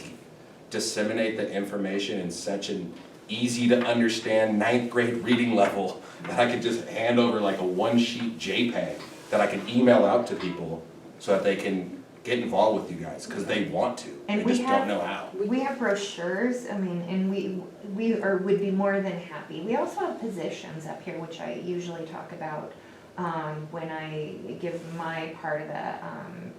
S9: disseminate the information in such an easy to understand 9th grade reading level that I could just hand over like a 1-sheet JPEG that I can email out to people so that they can get involved with you guys, because they want to,
S6: And
S9: they just don't know how.
S6: We have brochures, I mean, and would be more than happy. We also have positions up here, which I usually talk about when I give my part of the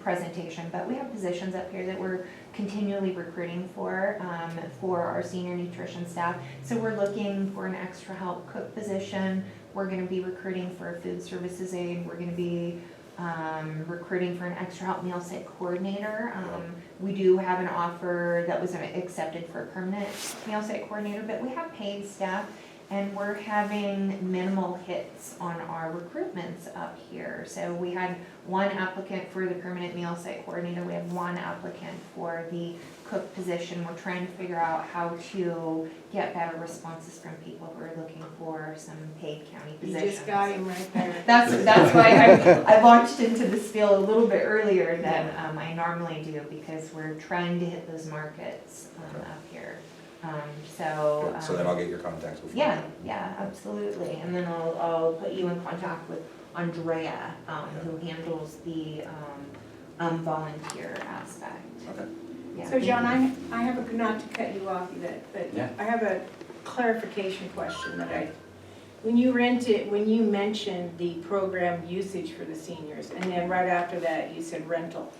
S6: presentation, but we have positions up here that we're continually recruiting for our senior nutrition staff. So we're looking for an extra help cook position. We're gonna be recruiting for a food services aide. We're gonna be recruiting for an extra help meal site coordinator. We do have an offer that was accepted for a permanent meal site coordinator, but we have paid staff, and we're having minimal hits on our recruitments up here. So we had one applicant for the permanent meal site coordinator, we have one applicant for the cook position. We're trying to figure out how to get better responses from people who are looking for some paid county
S10: You
S6: positions.
S10: just got him right there.
S6: That's why I launched into this field a little bit earlier than I normally do, because we're trying to hit those markets up here. So
S13: then I'll get your contacts before.
S6: yeah, absolutely. And then I'll put you in contact with Andrea, who handles the volunteer aspect.
S13: Okay.
S6: Yeah.
S10: So John, I have a, not to cut you off, but
S2: Yeah.
S10: I have a clarification question that when you mentioned the program usage for the seniors, and then right after that, you said rental.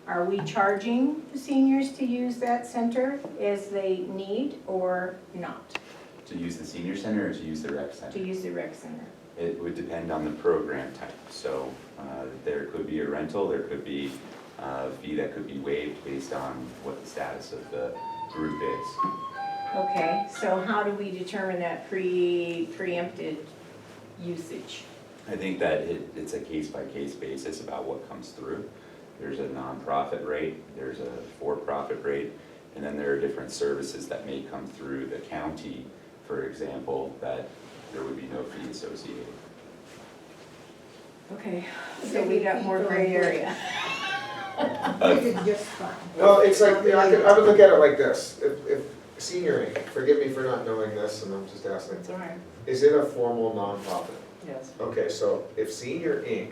S10: Are we charging the seniors to use that center as they need or not?
S2: To use the senior center or to use the rec center?
S10: To use the rec center?
S2: It would depend on the program type. So there could be a rental, there could be a fee that could be waived based on what the status of the group is.
S10: Okay, so how do we determine that preempted usage?
S2: I think that it's a case-by-case basis about what comes through. There's a nonprofit rate, there's a for-profit rate, and then there are different services that may come through the county, for example, that there would be no fee associated.
S10: Okay, so we got more gray area.
S12: It's just fine.
S1: Well, it's like, I would look at it like this, if Senior Inc., forgive me for not knowing this, and I'm just asking,
S7: It's all right,
S1: is it a formal nonprofit?
S7: yes.
S1: Okay, so if Senior Inc.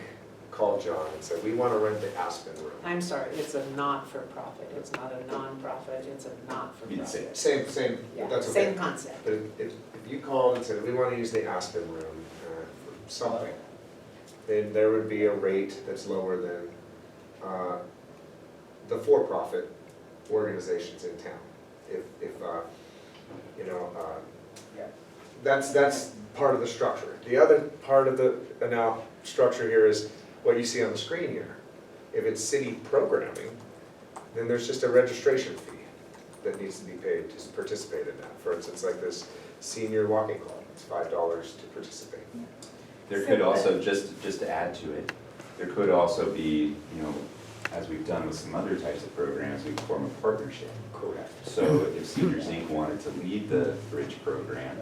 S1: called John and said, we wanna rent the Aspen room.
S7: I'm sorry, it's a not-for-profit, it's not a non-profit, it's a
S2: Be the
S7: not-for-profit.
S1: Same,
S7: Yeah,
S1: that's okay.
S7: same concept.
S1: But if you called and said, we wanna use the Aspen room for something, then there would be a rate that's lower than the for-profit organizations in town. If you know, that's part of the structure. The other part of the now structure here is what you see on the screen here. If it's city programming, then there's just a registration fee that needs to be paid to participate in that. For instance, like this senior walking club, it's $5 to participate.
S2: There could also, just to add to it, there could also be, you know, as we've done with some other types of programs, we form a partnership.
S1: Correct.
S2: So if Seniors Inc. wanted to lead the bridge program,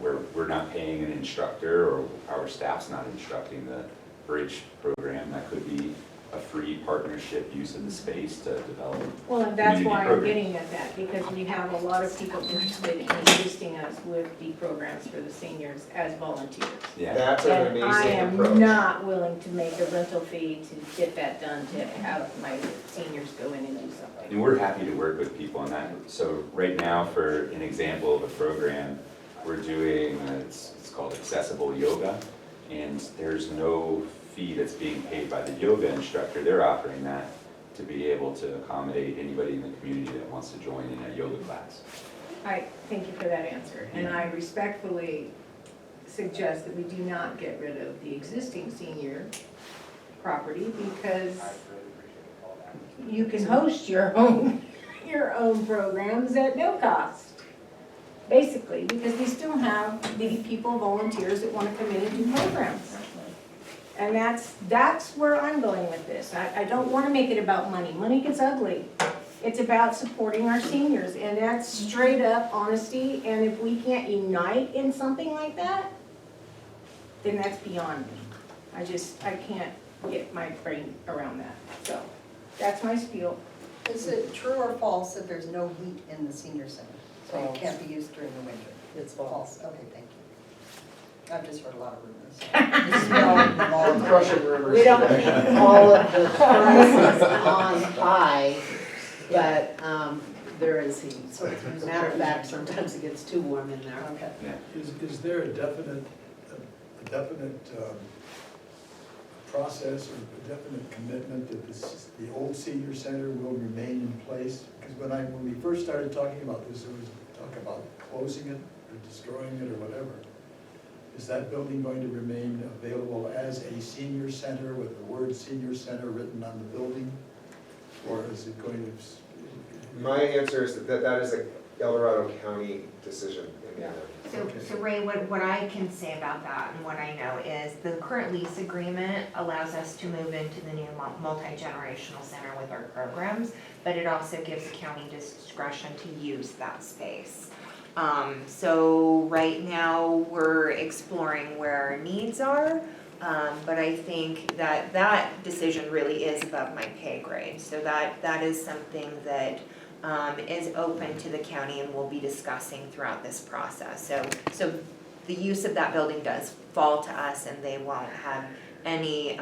S2: where we're not paying an instructor or our staff's not instructing the bridge program, that could be a free partnership use of the space to develop.
S10: Well, and that's
S2: community
S10: why I'm
S2: programs.
S10: getting at that, because we have a lot of people interested in assisting us with the programs for the seniors as volunteers.
S2: Yeah,
S1: That's an
S10: And I
S1: amazing
S10: am
S1: approach.
S10: not willing to make a rental fee to get that done, to have my seniors go in and do something.
S2: and we're happy to work with people on that. So right now, for an example of a program, we're doing, it's called Accessible Yoga, and there's no fee that's being paid by the yoga instructor. They're offering that to be able to accommodate anybody in the community that wants to join in a yoga class.
S10: I thank you for that answer, and I respectfully suggest that we do not get rid of the existing senior property, because you can host your own programs at no cost. Basically, because we still have the people, volunteers that want to come in and do programs. And that's where I'm going with this. I don't want to make it about money. Money gets ugly. It's about supporting our seniors, and that's straight up honesty. And if we can't unite in something like that, then that's beyond me. I can't get my brain around that. So, that's my spiel.
S5: Is it true or false that there's no heat in the senior center? So it
S7: False.
S5: can't be used during the winter?
S7: It's false.
S5: Okay, thank you. I've just heard a lot of rumors.
S1: All crushing rumors
S7: We don't
S1: today.
S7: keep all of the prices on high, but there is heat. So as a matter of fact, sometimes it gets too warm in there.
S5: Okay.
S14: Is there a definite process or a definite commitment that the old senior center will remain in place? Because when we first started talking about this, there was talk about closing it or destroying it or whatever. is that building going to remain available as a senior center with the word senior center written on the building? Or is it going to?
S1: My answer is that is a El Dorado County decision in the end.
S6: So Ray, what I can say about that and what I know is the current lease agreement allows us to move into the new multi-generational center with our programs, but it also gives the county discretion to use that space. So right now, we're exploring where our needs are, but I think that decision really is above my pay grade. So that is something that is open to the county and we'll be discussing throughout this process. So the use of that building does fall to us and they won't have any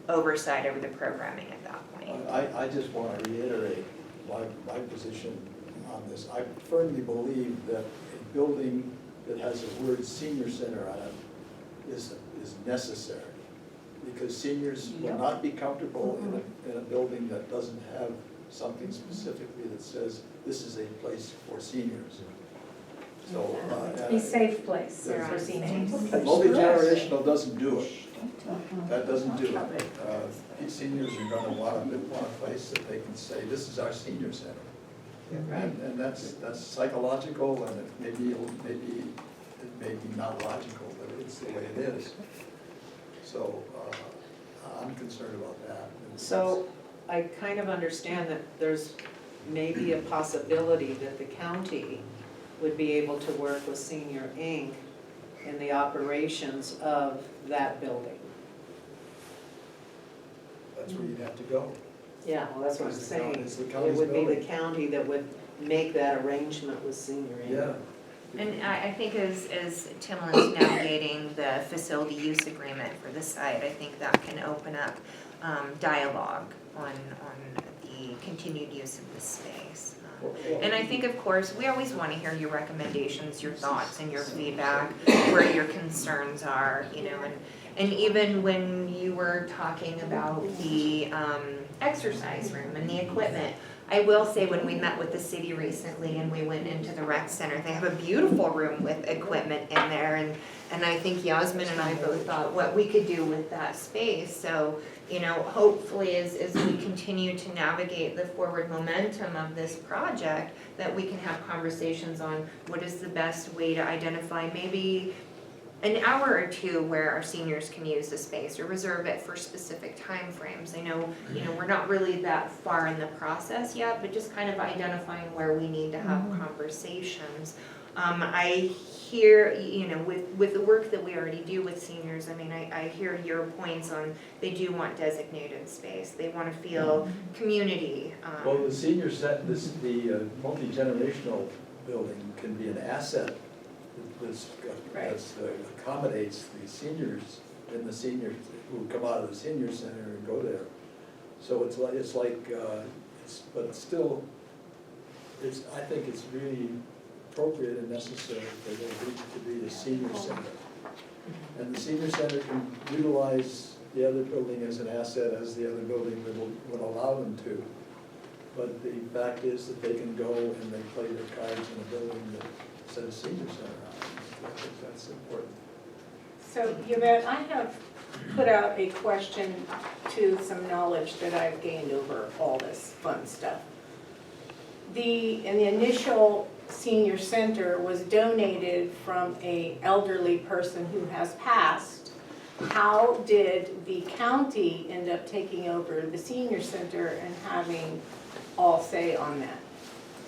S6: oversight over the programming at that point.
S14: I just want to reiterate my position on this. I firmly believe that a building that has the word senior center on it is necessary. Because seniors will not be comfortable in a building that doesn't have something specifically that says this is a place for seniors. So,
S10: A safe place
S6: They're
S10: for
S6: on
S10: seniors.
S14: multi-generational doesn't do it. That doesn't do it. Seniors are gonna want a place that they can say, this is our senior center. And that's psychological, and it may be not logical, but it's the way it is. So, I'm concerned about that.
S7: So I kind of understand that there's maybe a possibility that the county would be able to work with Senior Inc. in the operations of that building.
S14: That's where you'd have to go.
S7: Yeah, well, that's what I'm
S14: It's the county-
S7: saying.
S14: it's the
S7: It
S14: county's
S7: would be the
S14: building.
S7: county that would make that arrangement with Senior Inc.
S14: Yeah.
S6: And I think as Timlin's navigating the facility use agreement for the site, I think that can open up dialogue on the continued use of the space. And I think, of course, we always want to hear your recommendations, your thoughts, and your feedback, where your concerns are, you know, and even when you were talking about the exercise room and the equipment, I will say when we met with the city recently and we went into the rec center, they have a beautiful room with equipment in there, and I think Yasmin and I both thought what we could do with that space. So, you know, hopefully as we continue to navigate the forward momentum of this project, that we can have conversations on what is the best way to identify maybe an hour or two where our seniors can use the space or reserve it for specific timeframes. I know, you know, we're not really that far in the process yet, but just kind of identifying where we need to have conversations. I hear, you know, with the work that we already do with seniors, I mean, I hear your points on they do want designated space. They want to feel community.
S14: Well, the senior set, the multi-generational building can be an asset that accommodates the seniors and the seniors who come out of the senior center and go there. So but still, I think it's really appropriate and necessary for it to be a senior center. And the senior center can utilize the other building as an asset as the other building would allow them to. But the fact is that they can go and they play their cards in a building that says senior center on it. I think that's important.
S10: So, Yvette, I have put out a question to some knowledge that I've gained over all this fun stuff. The initial senior center was donated from an elderly person who has passed. How did the county end up taking over the senior center and having all say on that?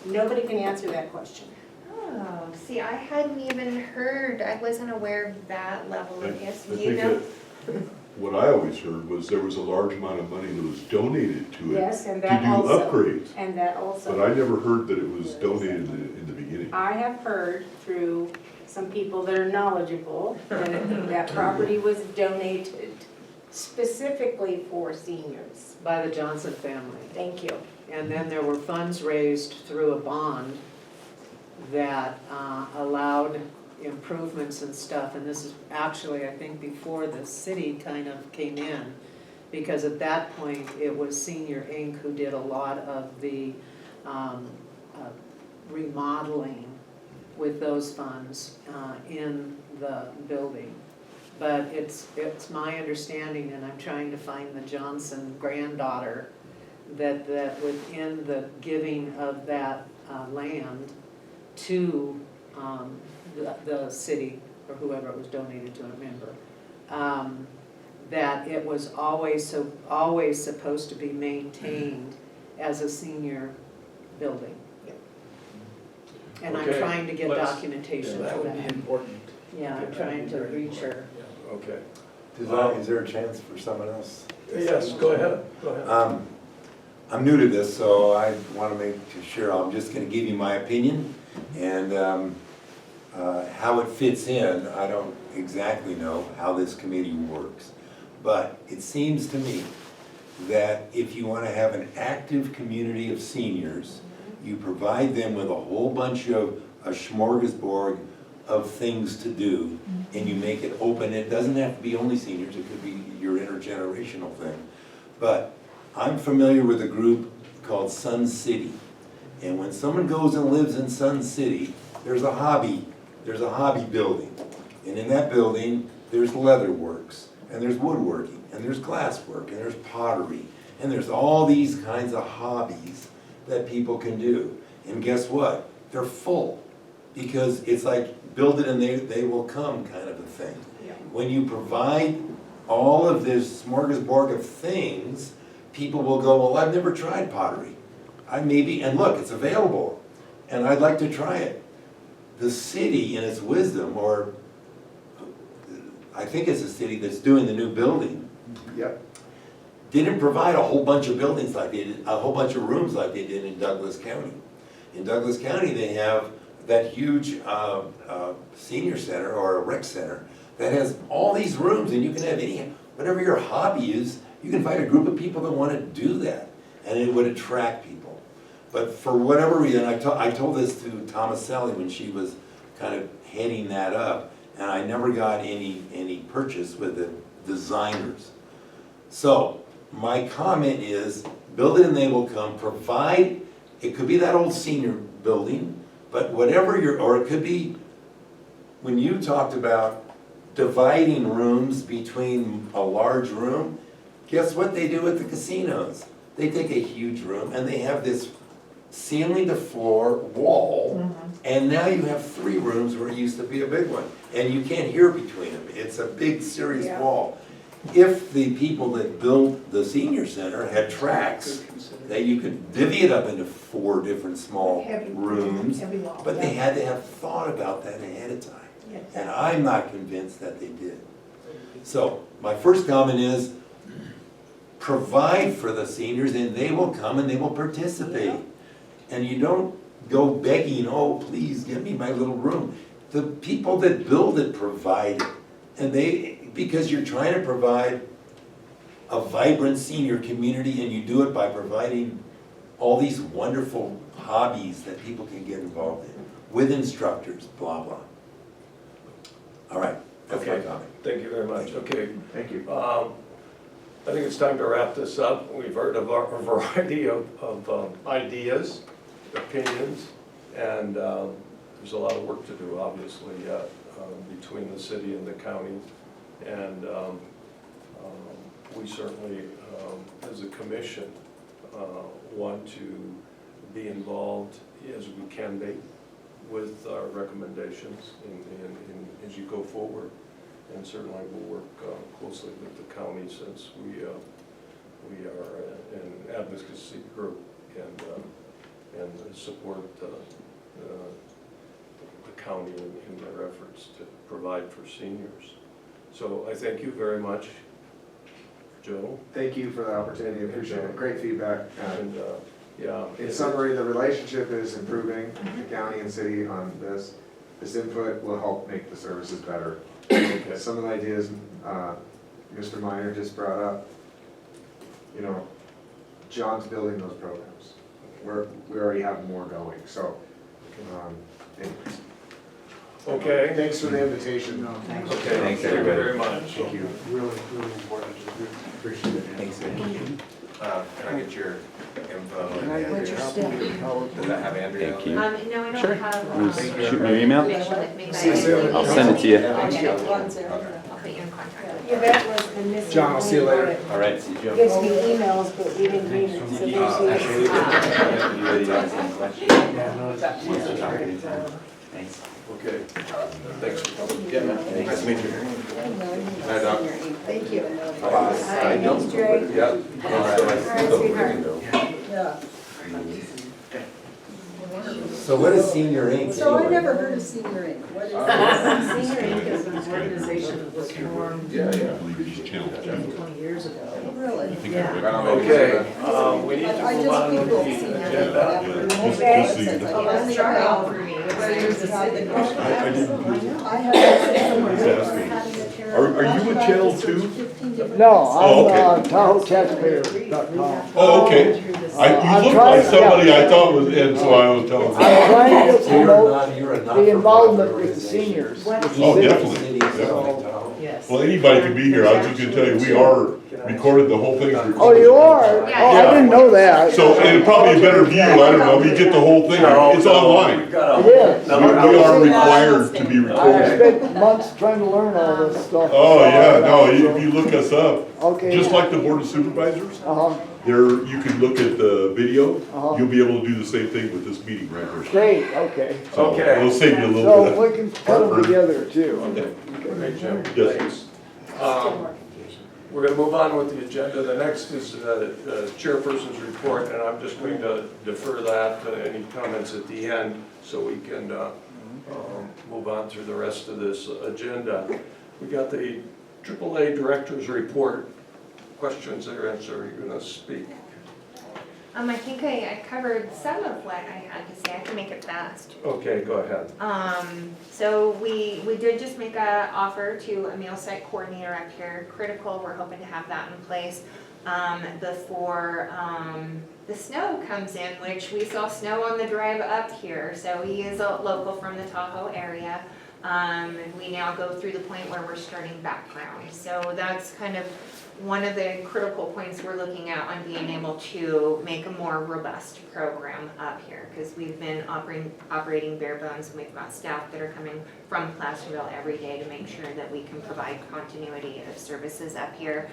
S10: Nobody can answer that question.
S6: Oh, see, I hadn't even heard, I wasn't aware of that level of history. Do you
S11: think
S6: know?
S11: that what I always heard was there was a large amount of money that was donated to it
S10: Yes, and
S11: to
S10: that
S11: do
S10: also.
S11: upgrades.
S10: And that also.
S11: But I never heard that it was donated in the beginning.
S10: I have heard through some people that are knowledgeable that that property was donated specifically for seniors.
S7: By the Johnson family.
S10: Thank you.
S7: And then there were funds raised through a bond that allowed improvements and stuff. And this is actually, I think, before the city kind of came in. Because at that point, it was Senior Inc. who did a lot of the remodeling with those funds in the building. But it's my understanding, and I'm trying to find the Johnson granddaughter, that within the giving of that land to the city, or whoever it was donated to, I don't remember, that it was always supposed to be maintained as a senior building. And I'm
S14: Okay,
S7: trying to get
S14: let's-
S7: documentation
S14: That
S7: for
S14: would be
S7: that.
S14: important.
S7: Yeah, I'm trying to reach her.
S14: Okay.
S13: Is there a chance for someone else?
S14: Yes, go ahead, go ahead.
S13: I'm new to this, so I want to make sure, I'm just going to give you my opinion, and how it fits in, I don't exactly know how this committee works. But it seems to me that if you want to have an active community of seniors, you provide them with a whole bunch of a smorgasbord of things to do, and you make it open. It doesn't have to be only seniors, it could be your intergenerational thing. But I'm familiar with a group called Sun City. And when someone goes and lives in Sun City, there's a hobby building. And in that building, there's leatherworks, and there's woodworking, and there's glasswork, and there's pottery, and there's all these kinds of hobbies that people can do. And guess what? They're full, because it's like build it and they will come kind of a thing. When you provide all of this smorgasbord of things, people will go, well, I've never tried pottery. And look, it's available, and I'd like to try it. The city in its wisdom, or I think it's the city that's doing the new building.
S1: Yep.
S13: Didn't provide a whole bunch of buildings like they did, a whole bunch of rooms like they did in Douglas County. In Douglas County, they have that huge senior center or a rec center that has all these rooms, and you can have whatever your hobby is, you can find a group of people that want to do that, and it would attract people. But for whatever reason, I told this to Thomaselli when she was kind of heading that up, and I never got any purchase with the designers. So my comment is, build it and they will come, provide, it could be that old senior building, but whatever or it could be, when you talked about dividing rooms between a large room, guess what they do at the casinos? They take a huge room and they have this ceiling to floor wall, and now you have 3 rooms where it used to be a big one, and you can't hear between them. It's a big serious wall. If the people that built the senior center had tracks, that you could divvy it up into 4 different small rooms, but they had to have thought about that ahead of time. And I'm not convinced that they did. So my first comment is, provide for the seniors and they will come and they will participate. And you don't go begging, oh, please give me my little room. The people that build it provide it. And because you're trying to provide a vibrant senior community, and you do it by providing all these wonderful hobbies that people can get involved in, with instructors, blah, blah. All right, that's my comment.
S14: Thank you very much. Okay.
S1: Thank you.
S14: I think it's time to wrap this up. We've heard of a variety of ideas, opinions, and there's a lot of work to do, obviously, between the city and the county. And we certainly, as a commission, want to be involved as we can be with our recommendations as you go forward. And certainly we'll work closely with the county, since we are an advocacy group and support the county in their efforts to provide for seniors. So I thank you very much, Joe.
S1: Thank you for the opportunity, I appreciate it, great feedback.
S14: And yeah.
S1: In summary, the relationship is improving, the county and city on this. This input will help make the services better.
S14: Okay.
S1: Some of the ideas Mr. Minor just brought up, John's building those programs. We already have more going, so, anyways.
S14: Okay.
S1: Thanks for the invitation.
S14: Okay,
S2: Thanks,
S14: thank you
S2: everybody.
S14: very much.
S1: Thank you.
S14: Really, really important.
S1: Appreciate it.
S2: Thanks, man.
S9: Can I get your info?
S3: What's your step?
S9: Does that have Andrea?
S2: Thank you.
S6: No, I don't
S2: Sure.
S6: have.
S2: Shoot me your email.
S1: See you soon.
S2: I'll send it to you.
S6: I'll put you in contact with
S10: Yvette was the missing.
S1: John, I'll see you later.
S10: link.
S2: All right, see you, Joe.
S10: Gives me emails, but we didn't read it, so there's the.
S2: Thanks.
S9: Okay. Thanks for coming. Yeah, man. Nice to meet you. Hi, Doc.
S12: Thank you.
S9: Bye.
S10: Thanks, Jay.
S9: Yep.
S10: All right, sweetheart.
S5: Yeah.
S13: So what is Senior Inc.
S5: So I
S13: anyway?
S5: never heard of Senior Inc. What is that?
S7: Senior Inc. is an organization that was formed
S9: Yeah, yeah.
S7: 20 years ago.
S5: Really?
S7: Yeah.
S14: Okay, we need to
S5: I
S14: move
S5: just
S14: on with
S5: Googled
S14: the
S5: Senior
S14: agenda.
S5: Inc.
S10: Okay.
S6: Oh, let's start out for me.
S5: Where there's the city.
S11: I didn't.
S5: I have.
S11: He's asking. Are you with Channel 2?
S15: No,
S11: Oh, okay.
S15: I'm TahoeTaxpayer.com.
S11: Oh, okay. You looked like somebody I thought was in, so I was telling you.
S15: I'm trying to
S13: So you're
S15: promote
S13: not, you're a
S15: the
S13: not-for-profit
S15: involvement with the
S13: organization.
S15: seniors.
S7: What?
S15: with the
S11: Oh,
S15: city.
S11: definitely,
S13: City,
S11: definitely.
S13: so-
S7: Yes.
S11: Well, anybody can be here, I was just gonna tell you, we are recorded, the whole thing's recorded.
S15: Oh, you are? Oh, I didn't know that.
S11: So, and probably a better view, I don't know, we get the whole thing, it's online.
S15: It is.
S11: We are required to be
S15: I
S11: recorded.
S15: spent months trying to learn all this stuff.
S11: Oh, yeah, no, if you look us up,
S15: Okay.
S11: just like the Board of Supervisors,
S15: Uh-huh,
S11: there, you can look at the video,
S15: Uh-huh.
S11: you'll be able to do the same thing with this meeting right here.
S15: great, okay.
S11: So,
S14: Okay.
S11: it'll save you a little
S15: So
S11: bit
S15: we can put them together too.
S14: Okay, Jim,
S11: Yes.
S14: thanks. We're gonna move on with the agenda. The next is the chairperson's report, and I'm just going to defer that, any comments at the end, so we can move on through the rest of this agenda. We got the AAA Director's Report. Questions there, answer, are you gonna speak?
S6: I think I covered some of what I had to say. I can make it fast.
S14: Okay, go ahead.
S6: So we did just make a offer to a meal site coordinator up here, critical, we're hoping to have that in place before the snow comes in, which we saw snow on the drive up here, so he is a local from the Tahoe area. And we now go through the point where we're starting background, so that's kind of one of the critical points we're looking at on being able to make a more robust program up here, because we've been operating bare bones, and we've got staff that are coming from Placerville every day to make sure that we can provide continuity of services up here.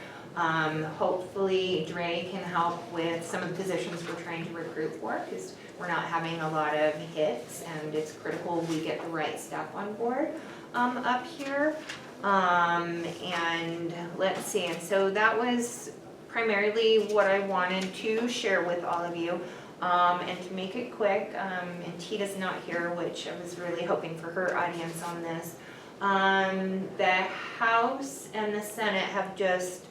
S6: Hopefully Dre can help with some of the positions we're trying to recruit for, because we're not having a lot of hits, and it's critical we get the right staff on board up here. And let's see, and so that was primarily what I wanted to share with all of you. And to make it quick, and Tita's not here, which I was really hoping for her audience on this. The House and the Senate have just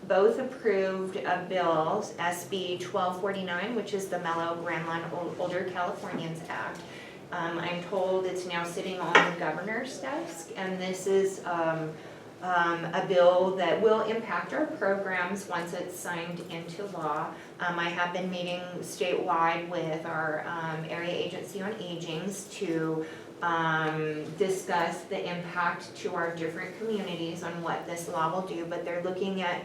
S6: both approved a bill, SB 1249, which is the Mellow Grandland Older Californians Act. I'm told it's now sitting on the governor's desk, and this is a bill that will impact our programs once it's signed into law. I have been meeting statewide with our area agency on agings to discuss the impact to our different communities on what this law will do, but they're looking at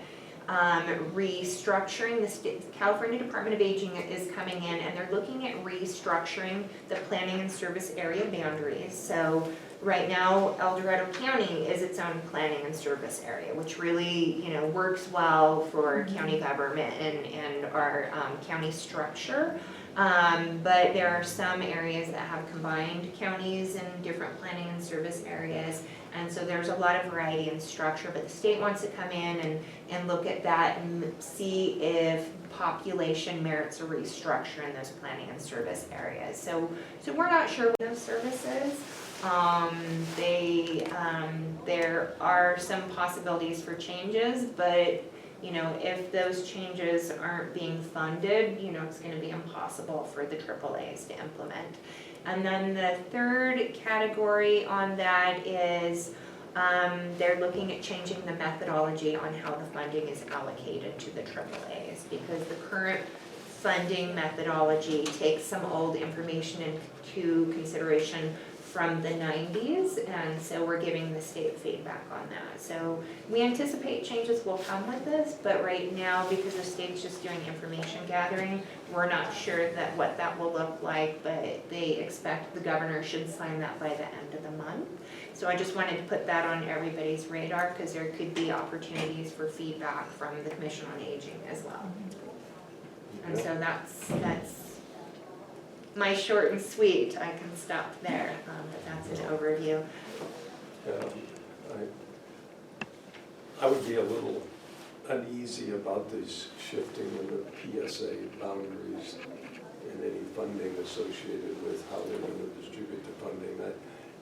S6: restructuring. The California Department of Aging is coming in, and they're looking at restructuring the planning and service area boundaries. So right now, El Dorado County is its own planning and service area, which really, works well for county government and our county structure. But there are some areas that have combined counties and different planning and service areas. And so there's a lot of variety in structure, but the state wants to come in and look at that and see if population merits a restructure in those planning and service areas. So we're not sure what those services. There are some possibilities for changes, but if those changes aren't being funded, it's going to be impossible for the AAAs to implement. And then the third category on that is they're looking at changing the methodology on how the funding is allocated to the AAAs, because the current funding methodology takes some old information into consideration from the 90s, and so we're giving the state feedback on that. So we anticipate changes will come with this, but right now, because the state's just doing information gathering, we're not sure that what that will look like, but they expect the governor should sign that by the end of the month. So I just wanted to put that on everybody's radar, because there could be opportunities for feedback from the Commission on Aging as well. And so that's my short and sweet. I can stop there, but that's an overview.
S14: I would be a little uneasy about this shifting in the PSA boundaries and any funding associated with how they're going to distribute the funding. That,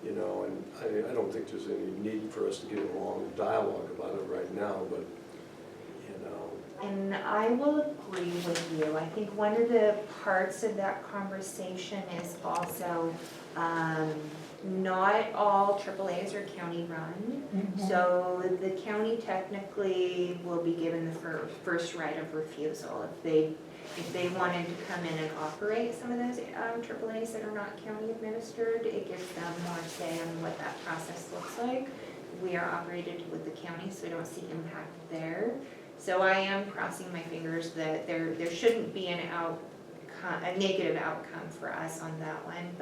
S14: you know, and I don't think there's any need for us to get a long dialogue about it right now, but, you know.
S6: And I will agree with you. I think one of the parts of that conversation is also, not all AAAs are county run. So the county technically will be given the first right of refusal. If they wanted to come in and operate some of those AAAs that are not county administered, it gives them more say on what that process looks like. We are operated with the county, so I don't see impact there. So I am crossing my fingers that there shouldn't be a negative outcome for us on that one,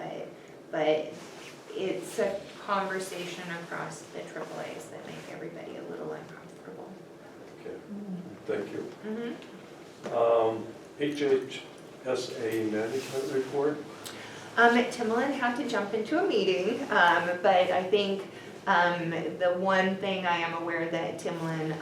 S6: but it's a conversation across the AAAs that make everybody a little uncomfortable.
S14: Okay, thank you.
S6: Mm-hmm.
S14: HHSA management report?
S6: Timlin had to jump into a meeting, but I think the one thing I am aware that Timlin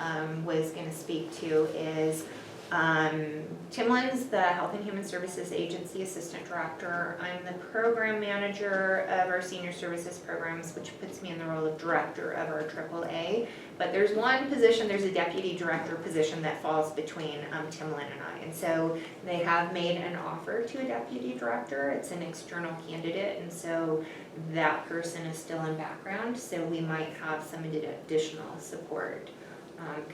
S6: was going to speak to is Timlin's the Health and Human Services Agency Assistant Director. I'm the Program Manager of our Senior Services Programs, which puts me in the role of Director of our AAA. But there's one position, there's a Deputy Director position that falls between Timlin and I. And so they have made an offer to a Deputy Director. It's an external candidate, and so that person is still in background. So we might have some additional support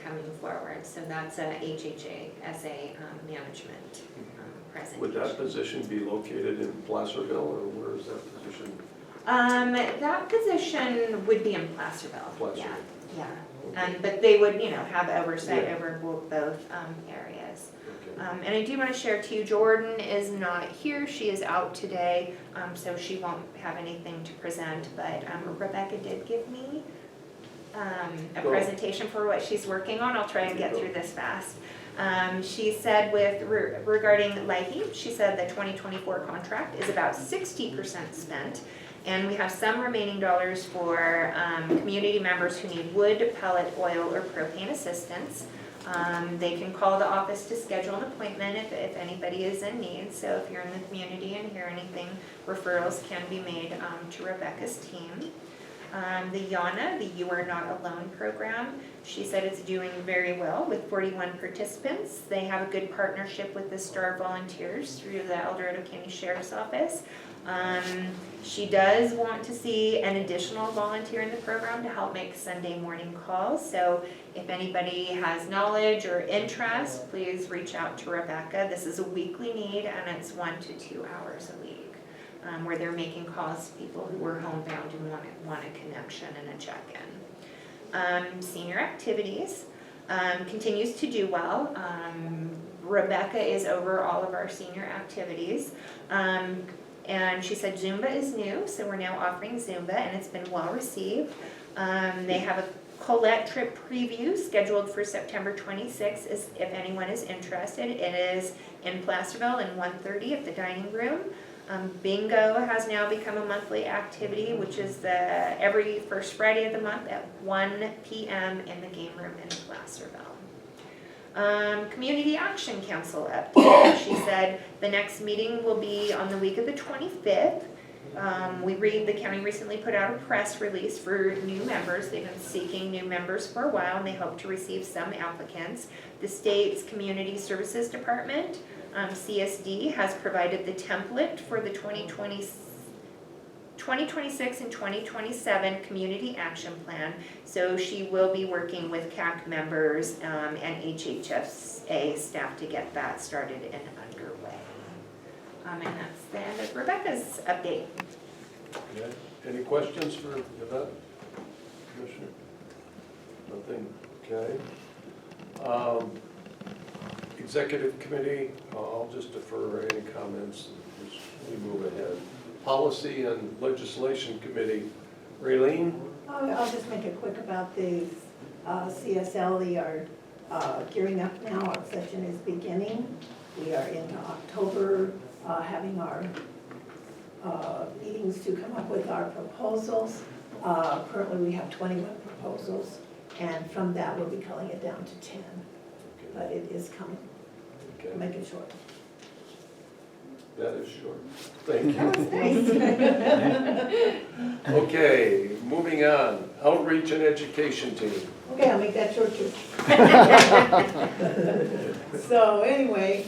S6: coming forward. So that's a HHSA management presentation.
S14: Would that position be located in Placerville, or where is that position?
S6: That position would be in Placerville.
S14: Placerville.
S6: Yeah. But they would, have oversight over both areas.
S14: Okay.
S6: And I do want to share too, Jordan is not here. She is out today, so she won't have anything to present. But Rebecca did give me a presentation for what she's working on. I'll try and get through this fast. She said regarding Leahy, she said the 2024 contract is about 60% spent. And we have some remaining dollars for community members who need wood, pellet, oil, or propane assistance. They can call the office to schedule an appointment if anybody is in need. So if you're in the community and hear anything, referrals can be made to Rebecca's team. The YANA, the You Are Not Alone program, she said it's doing very well with 41 participants. They have a good partnership with the Star Volunteers through the El Dorado County Sheriff's Office. She does want to see an additional volunteer in the program to help make Sunday morning calls. So if anybody has knowledge or interest, please reach out to Rebecca. This is a weekly need, and it's 1 to 2 hours a week, where they're making calls to people who are homebound and want a connection and a check-in. Senior activities continues to do well. Rebecca is over all of our senior activities. And she said Zumba is new, so we're now offering Zumba, and it's been well received. They have a Colette trip preview scheduled for September 26th, if anyone is interested. It is in Placerville in 1:30 at the dining room. Bingo has now become a monthly activity, which is every first Friday of the month at 1 p.m. in the game room in Placerville. Community Action Council update. She said the next meeting will be on the week of the 25th. The county recently put out a press release for new members. They've been seeking new members for a while, and they hope to receive some applicants. The state's Community Services Department, CSD, has provided the template for the 2026 and 2027 Community Action Plan. So she will be working with CAC members and HHSA staff to get that started and underway. And that's the end of Rebecca's update.
S16: Any questions for Yvette, Commissioner? Nothing, okay. Executive Committee, I'll just defer any comments as we move ahead. Policy and Legislation Committee, Raylene?
S12: I'll just make it quick about the CSL. We are gearing up now. Our session is beginning. We are into October, having our meetings to come up with our proposals. Currently, we have 21 proposals, and from that, we'll be culling it down to 10. But it is coming.
S16: Okay.
S12: Make it short.
S16: That is short. Thank
S12: That was
S16: you.
S12: nice.
S16: Okay, moving on. Outreach and Education Team.
S12: Okay, I'll make that short too. So anyway,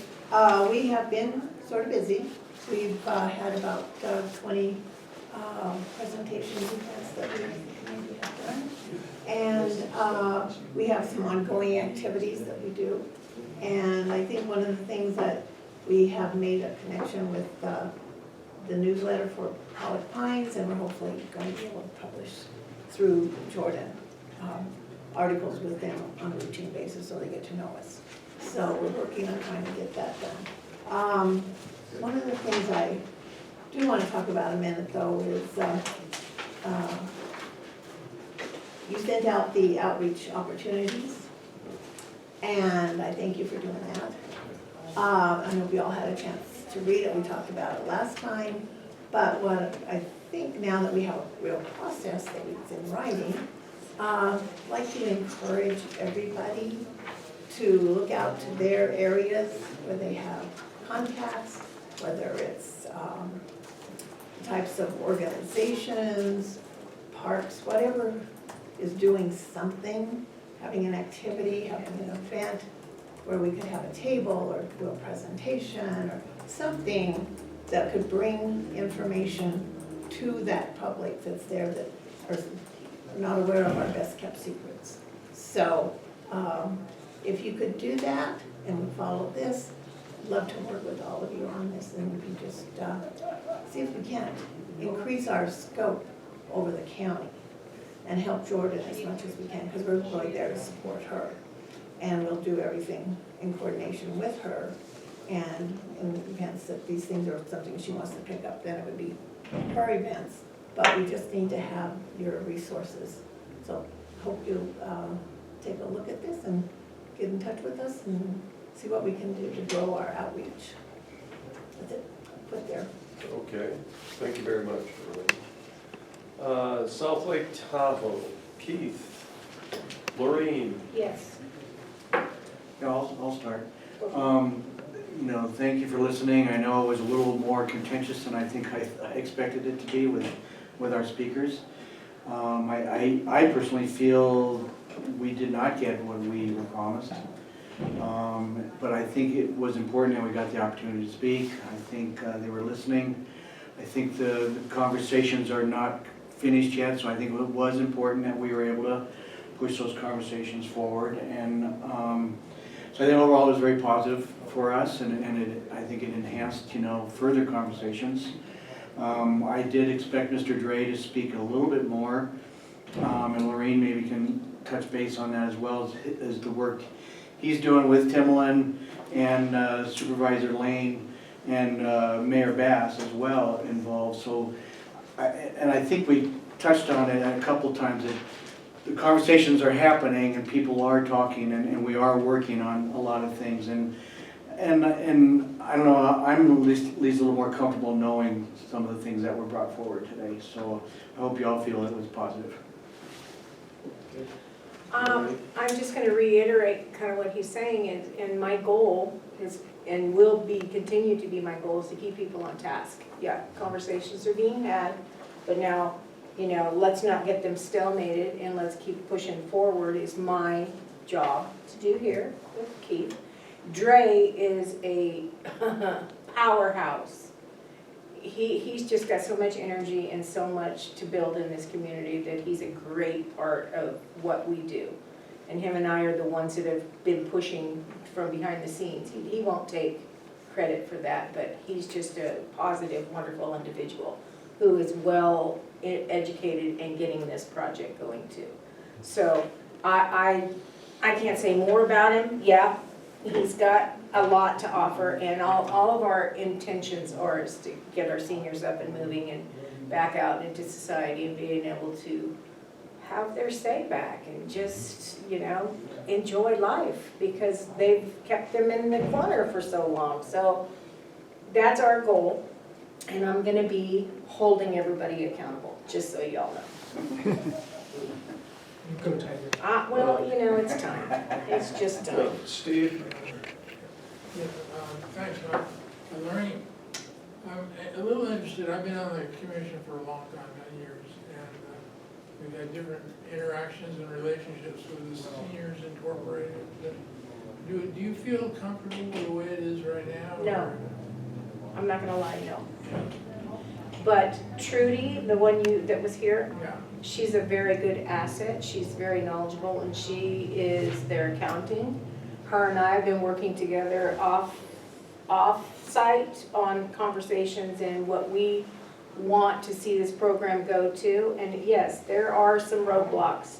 S12: we have been sort of busy. We've had about 20 presentation events that we have done. And we have some ongoing activities that we do. And I think one of the things that we have made a connection with the newsletter for Pollock Pines, and we're hopefully going to be able to publish through Jordan articles with them on a routine basis so they get to know us. So we're working on trying to get that done. One of the things I do want to talk about a minute though is you sent out the outreach opportunities, and I thank you for doing that. I know we all had a chance to read it, we talked about it last time, but what I think now that we have a real process that it's in writing, I'd like to encourage everybody to look out to their areas where they have contacts, whether it's types of organizations, parks, whatever is doing something, having an activity, having an event where we could have a table or do a presentation or something that could bring information to that public that's there that are not aware of our best kept secrets. So if you could do that and we follow this, I'd love to work with all of you on this, and we can just see if we can increase our scope over the county and help Jordan as much as we can, because we're really there to support her. And we'll do everything in coordination with her. And in events that these things are something she wants to pick up, then it would be her events. But we just need to have your resources. So hope you'll take a look at this and get in touch with us and see what we can do to grow our outreach. That's it, put there.
S16: Okay, thank you very much, Raylene. South Lake Tahoe, Keith, Lorraine.
S10: Yes.
S3: Yeah, I'll start. Thank you for listening. I know it was a little more contentious than I think I expected it to be with our speakers. I personally feel we did not get what we were promised. But I think it was important that we got the opportunity to speak. I think they were listening. I think the conversations are not finished yet, so I think it was important that we were able to push those conversations forward. And so I think overall it was very positive for us, and I think it enhanced, further conversations. I did expect Mr. Dre to speak a little bit more, and Lorraine maybe can touch base on that as well as the work he's doing with Timlin and Supervisor Lane and Mayor Bass as well involved. So, I think we touched on it a couple times, that the conversations are happening and people are talking, and we are working on a lot of things. And I don't know, I'm at least a little more comfortable knowing some of the things that were brought forward today. So I hope you all feel it was positive.
S10: I'm just gonna reiterate kind of what he's saying, and my goal is, and will be, continue to be my goal, is to keep people on task. Yeah, conversations are being had, but now, let's not get them stalemated, and let's keep pushing forward is my job to do here with Keith. Dre is a powerhouse. He's just got so much energy and so much to build in this community that he's a great part of what we do. And him and I are the ones that have been pushing from behind the scenes. He won't take credit for that, but he's just a positive, wonderful individual who is well educated and getting this project going too. So I can't say more about him. Yeah, he's got a lot to offer, and all of our intentions are is to get our seniors up and moving and back out into society and being able to have their say back and just, you know, enjoy life, because they've kept them in the corner for so long. So that's our goal, and I'm gonna be holding everybody accountable, just so y'all know.
S4: Go Tigers.
S10: Well, you know, it's time. It's just time.
S16: Steve?
S4: Yeah, thanks, Mike. Lorraine, I'm a little interested, I've been on the commission for a long time, many years, and we've had different interactions and relationships with the Seniors Incorporated. Do you feel comfortable with the way it is right now?
S10: No. I'm not gonna lie, no. But Trudy, the one that was here,
S4: Yeah.
S10: she's a very good asset. She's very knowledgeable, and she is their accounting. Her and I have been working together off-site on conversations and what we want to see this program go to. And yes, there are some roadblocks,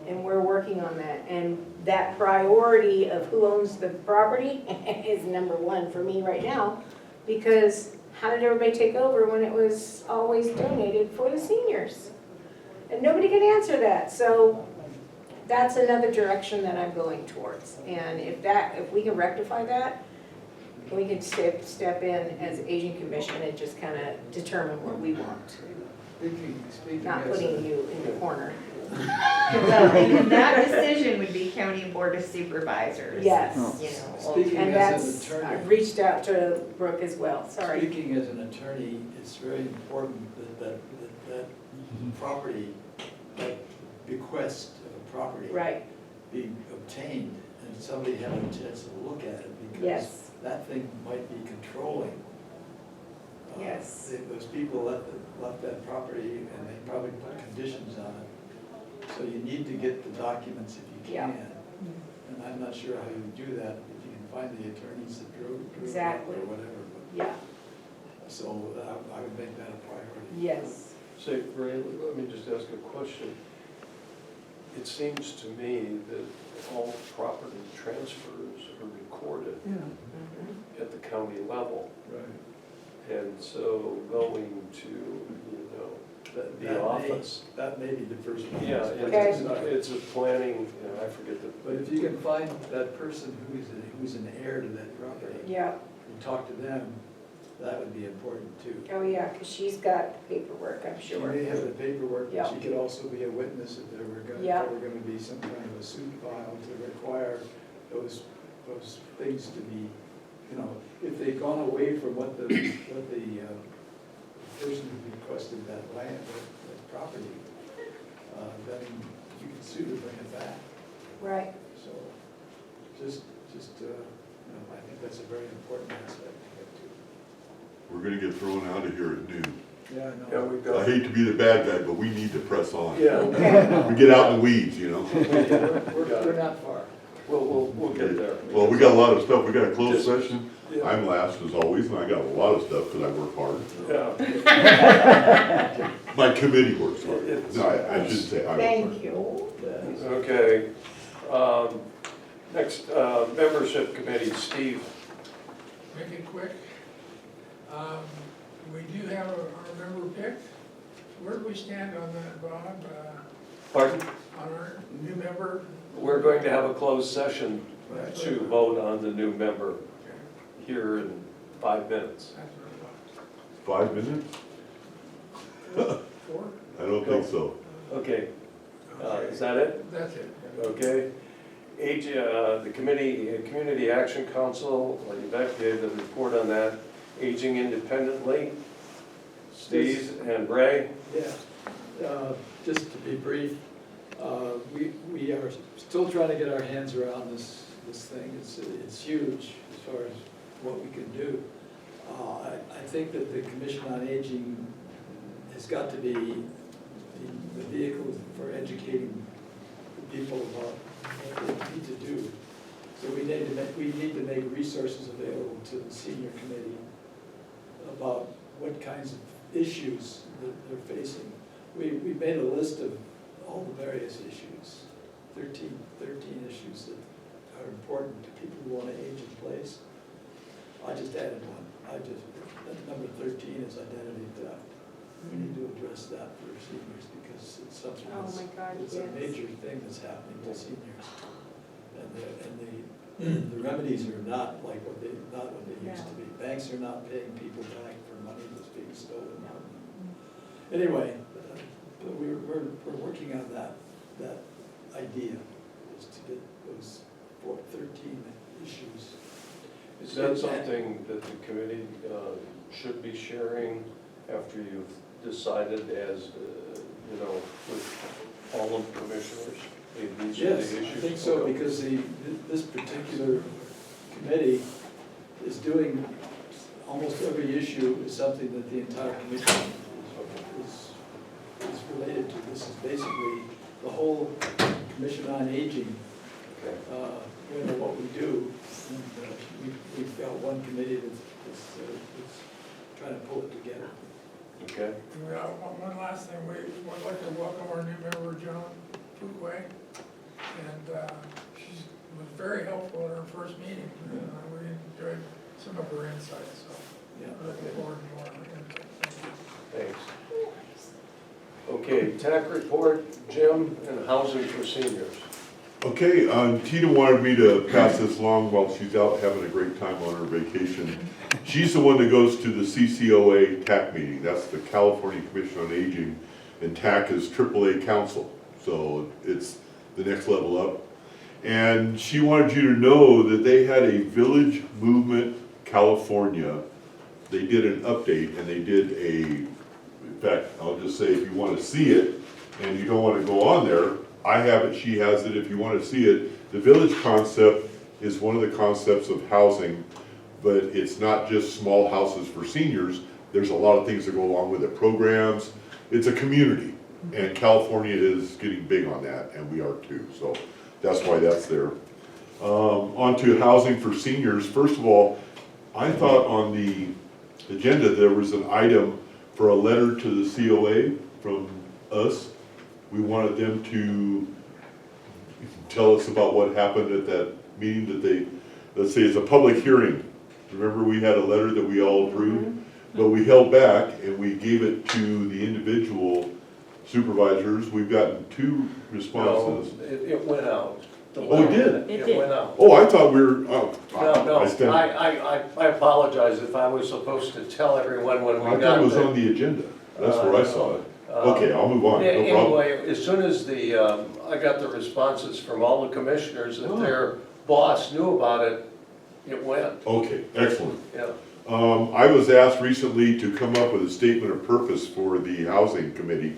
S10: and we're working on that. And that priority of who owns the property is number one for me right now, because how did everybody take over when it was always donated for the seniors? And nobody can answer that. So that's another direction that I'm going towards. And if we can rectify that, we can step in as Aging Commission and just kind of determine what we want.
S14: Speaking
S10: Not
S14: as
S10: putting you in the corner.
S6: Well, and that decision would be County Board of Supervisors.
S10: Yes,
S6: You know,
S14: Speaking
S10: and
S14: as
S10: that's,
S14: an
S10: I've
S14: attorney,
S10: reached out to Brooke as well, sorry.
S14: speaking as an attorney, it's very important that property, that bequest of a property
S10: Right,
S14: be obtained and somebody have a chance to look at it, because
S10: yes,
S14: that thing might be controlling.
S10: Yes.
S14: Those people left that property and they probably put conditions on it. So you need to get the documents if you
S10: Yeah.
S14: can. And I'm not sure how you do that, if you can find the attorneys that drove it
S10: Exactly.
S14: or whatever.
S10: yeah,
S14: So I would make that a priority.
S10: yes,
S16: Say, Ray, let me just ask a question. It seems to me that all property transfers are recorded at the county level.
S14: Right.
S16: And so going to, you know,
S14: That
S16: the
S14: may-
S16: office.
S14: That may be the first one.
S16: Yeah,
S10: Okay.
S16: it's a planning, you know, I forget the.
S14: But if you can find that person who's an heir to that property,
S10: yeah,
S14: and talk to them, that would be important too.
S10: oh yeah, because she's got paperwork, I'm
S14: She
S10: sure.
S14: may have the paperwork,
S10: Yeah.
S14: but she could also be a witness if there were
S10: Yeah.
S14: gonna be some kind of a suit filed to require those things to be, you know, if they've gone away from what the person who requested that land, that property, then you can sue to bring it back.
S10: Right,
S14: So, just, you know, I think that's a very important aspect to get to.
S11: We're gonna get thrown out of here at noon.
S14: Yeah, I
S16: Yeah,
S14: know.
S16: we've
S11: I
S16: got,
S11: hate to be the bad guy, but we need to press on.
S16: yeah,
S11: We get out in the weeds, you know?
S14: We're not far.
S16: we'll get there.
S11: Well, we got a lot of stuff. We got a closed
S16: Just-
S11: session.
S16: Yeah.
S11: I'm last as always, and I got a lot of stuff because I work hard.
S16: Yeah,
S11: My committee works hard. No, I shouldn't say I work hard.
S10: thank you.
S16: okay. Next, membership committee, Steve.
S4: Make it quick. We do have our member picked. Where do we stand on that, Bob?
S16: Pardon?
S4: On our new member?
S16: We're going to have a closed session to vote on the new member
S4: Okay,
S16: here in 5 minutes.
S4: that's what I
S11: 5 minutes?
S4: thought. 4?
S11: I don't think so.
S16: Okay, is that it?
S4: That's it.
S16: Okay. The Community Action Council, Yvette gave the report on that. Aging independently, Steve and Ray.
S14: Yeah, just to be brief, we are still trying to get our hands around this thing. It's huge as far as what we can do. I think that the Commission on Aging has got to be the vehicle for educating the people about what they need to do. So we need to make resources available to the senior committee about what kinds of issues that they're facing. we made a list of all the various issues, 13 issues that are important to people who want to age in place. I just added one. Number 13 is identity theft. We need to address that for seniors because it's something
S10: Oh
S14: that's,
S10: my God,
S14: it's a
S10: yes.
S14: major thing that's happening to seniors. And the remedies are not like what they used to be. Banks are not paying people back for money that's being stolen. Anyway, but we're working on that idea, is to get those 13 issues.
S16: Is that something that the committee should be sharing after you've decided as, with all of the commissioners? These are the
S14: Yes, I
S16: issues?
S14: think so, because this particular committee is doing, almost every issue is something that the entire commission is related to. This is basically the whole Commission on Aging, what we do. And we've got one committee that's trying to pull it together.
S16: Okay.
S4: One last thing, we would like to welcome our new member, Joan Fuquay. And she was very helpful in our first meeting. We enjoyed some of her insights, so we're looking forward to more.
S16: Thanks. Okay, TAC report, Jim, and housing for seniors.
S11: Okay, Tina wanted me to pass this along while she's out having a great time on her vacation. She's the one that goes to the CCOA TAC meeting. That's the California Commission on Aging, and TAC is AAA Council, so it's the next level up. And she wanted you to know that they had a Village Movement California. They did an update, and they did in fact, I'll just say if you want to see it, and you don't want to go on there, I have it, she has it, if you want to see it. The village concept is one of the concepts of housing, but it's not just small houses for seniors. There's a lot of things that go along with it, programs. It's a community, and California is getting big on that, and we are too, so that's why that's there. On to housing for seniors. First of all, I thought on the agenda there was an item for a letter to the COA from us. We wanted them to tell us about what happened at that meeting that they, let's say it's a public hearing. Remember we had a letter that we all approved, but we held back and we gave it to the individual supervisors. We've gotten 2 responses.
S16: No, it went out.
S11: Oh, it did?
S16: It went out.
S11: Oh, I thought we were, oh.
S16: No, I apologize if I was supposed to tell everyone when we got
S11: I
S16: there.
S11: thought it was on the agenda. That's where I saw it. Okay, I'll move on, no problem.
S16: Anyway, as soon as I got the responses from all the commissioners that their boss knew about it, it went.
S11: Okay, excellent.
S16: Yeah.
S11: I was asked recently to come up with a statement of purpose for the housing committee.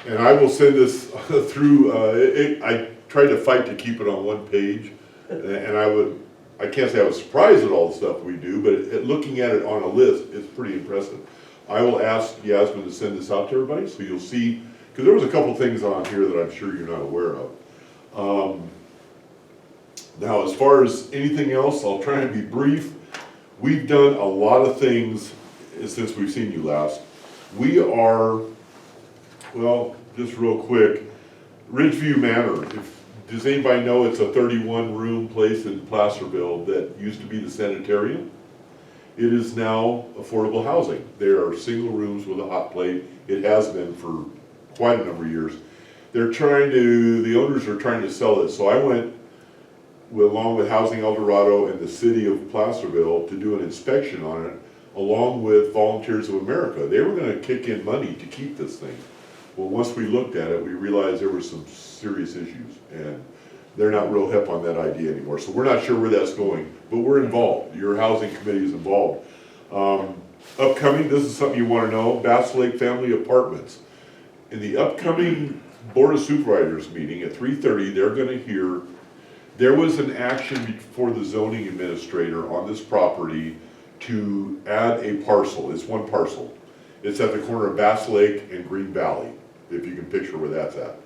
S11: And I will send this through, I tried to fight to keep it on one page. And I can't say I was surprised at all the stuff we do, but looking at it on a list, it's pretty impressive. I will ask Yasmin to send this out to everybody so you'll see, because there was a couple things on here that I'm sure you're not aware of. Now, as far as anything else, I'll try and be brief. We've done a lot of things since we've seen you last. We are, well, just real quick, Ridgeview Manor. Does anybody know it's a 31-room place in Placerville that used to be the sanitarium? It is now affordable housing. There are single rooms with a hot plate. It has been for quite a number of years. The owners are trying to sell it. So I went, along with Housing El Dorado and the city of Placerville, to do an inspection on it, along with Volunteers of America. They were gonna kick in money to keep this thing. Well, once we looked at it, we realized there were some serious issues, and they're not real hip on that idea anymore. So we're not sure where that's going, but we're involved. Your housing committee is involved. Upcoming, this is something you want to know, Bass Lake Family Apartments. In the upcoming Board of Supervisors meeting at 3:30, they're going to hear, there was an action before the zoning administrator on this property to add a parcel. It's one parcel. It's at the corner of Bass Lake and Green Valley, if you can picture where that's at.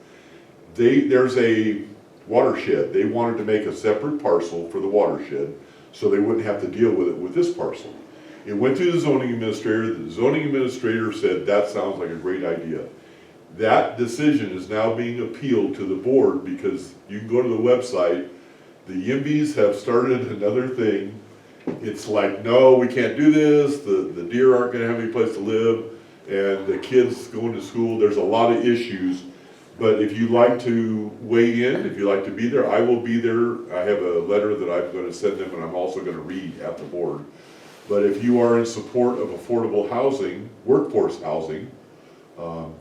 S11: There's a watershed. They wanted to make a separate parcel for the watershed so they wouldn't have to deal with it with this parcel. It went to the zoning administrator. The zoning administrator said, that sounds like a great idea. That decision is now being appealed to the board because you can go to the website. The YIMBYs have started another thing. It's like, no, we can't do this, the deer aren't gonna have any place to live, and the kids going to school, there's a lot of issues. But if you'd like to weigh in, if you'd like to be there, I will be there. I have a letter that I'm gonna send them and I'm also gonna read at the board. But if you are in support of affordable housing, workforce housing,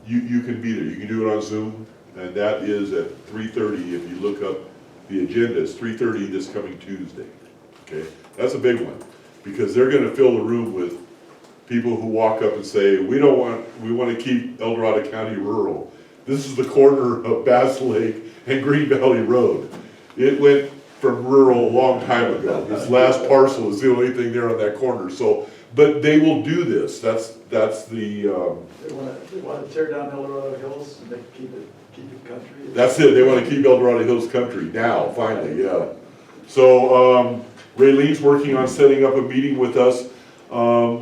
S11: you can be there. You can do it on Zoom, and that is at 3:30. If you look up the agenda, it's 3:30 this coming Tuesday, okay? That's a big one, because they're gonna fill the room with people who walk up and say, we wanna keep El Dorado County rural. This is the corner of Bass Lake and Green Valley Road. It went from rural a long time ago. This last parcel is the only thing there on that corner, so, but they will do this. That's the,
S14: They wanna tear down El Dorado Hills and they keep it country.
S11: that's it, they wanna keep El Dorado Hills country now, finally, yeah. So, Raylene's working on setting up a meeting with us.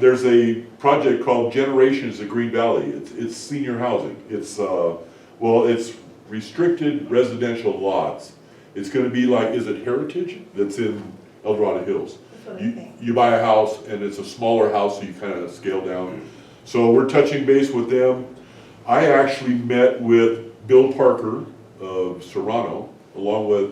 S11: There's a project called Generations of Green Valley. It's senior housing. It's, it's restricted residential lots. It's gonna be like, is it Heritage that's in El Dorado Hills? You buy a house and it's a smaller house, so you kind of scale down. So we're touching base with them. I actually met with Bill Parker of Serrano, along with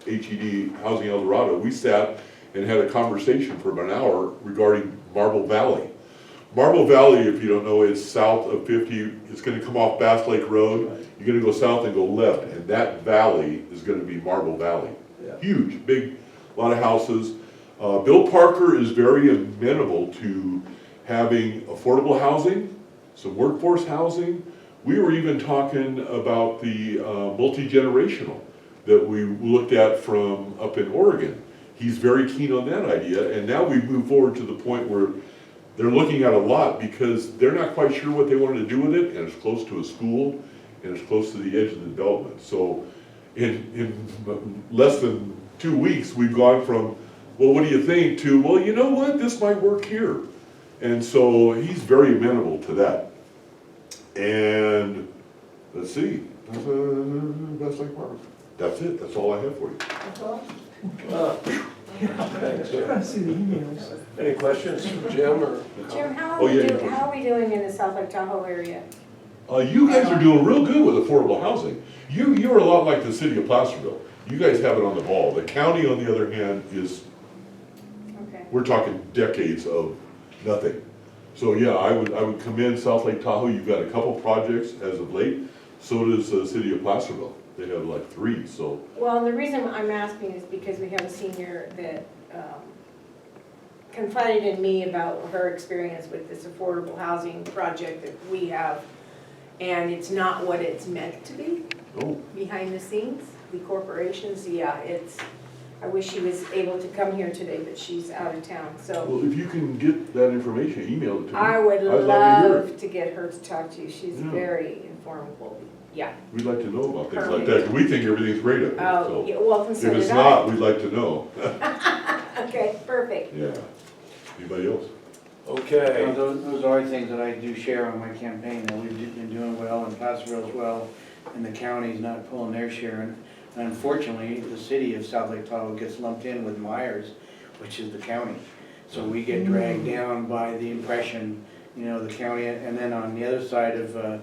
S11: HED Housing El Dorado. We sat and had a conversation for about an hour regarding Marble Valley. Marble Valley, if you don't know, is south of 50. It's gonna come off Bass Lake Road. You're gonna go south and go left, and that valley is gonna be Marble Valley.
S14: Yeah.
S11: Huge, big, lot of houses. Bill Parker is very amenable to having affordable housing, some workforce housing. We were even talking about the multi-generational that we looked at from up in Oregon. He's very keen on that idea, and now we've moved forward to the point where they're looking at a lot because they're not quite sure what they wanted to do with it, and it's close to a school, and it's close to the edge of the development. So in less than 2 weeks, we've gone from, well, what do you think, to, well, you know what, this might work here. And so he's very amenable to that. And let's see, that's like Mark. That's it, that's all I have for you.
S16: Thanks, Jim. Any questions from Jim or?
S10: Jim, how
S11: Oh, yeah,
S10: are we doing in the South Lake Tahoe area?
S11: You guys are doing real good with affordable housing. You're a lot like the city of Placerville. You guys have it on the ball. The county, on the other hand, is,
S10: Okay.
S11: we're talking decades of nothing. So yeah, I would commend South Lake Tahoe. You've got a couple projects as of late. So does the city of Placerville. They have like 3, so.
S10: Well, the reason I'm asking is because we have a senior that confided in me about her experience with this affordable housing project that we have. And it's not what it's meant to be
S11: Oh,
S10: behind the scenes. The corporations, yeah, I wish she was able to come here today, but she's out of town, so.
S11: well, if you can get that information, email it to me.
S10: I would
S11: I'd love to hear it.
S10: love to get her to talk to you. She's
S11: Yeah.
S10: very informable. Yeah.
S11: We'd like to know about things like that, 'cause we think everything's great up here,
S10: Oh,
S11: so.
S10: yeah, well, and so
S11: If it's
S10: did
S11: not, we'd like to know.
S10: Okay, perfect.
S11: Yeah. Anybody else?
S16: Okay.
S3: Those are things that I do share on my campaign, that we've been doing well in Placerville as well, and the county's not pulling their share. And unfortunately, the city of South Lake Tahoe gets lumped in with Myers, which is the county. So we get dragged down by the impression, the county, and then on the other side of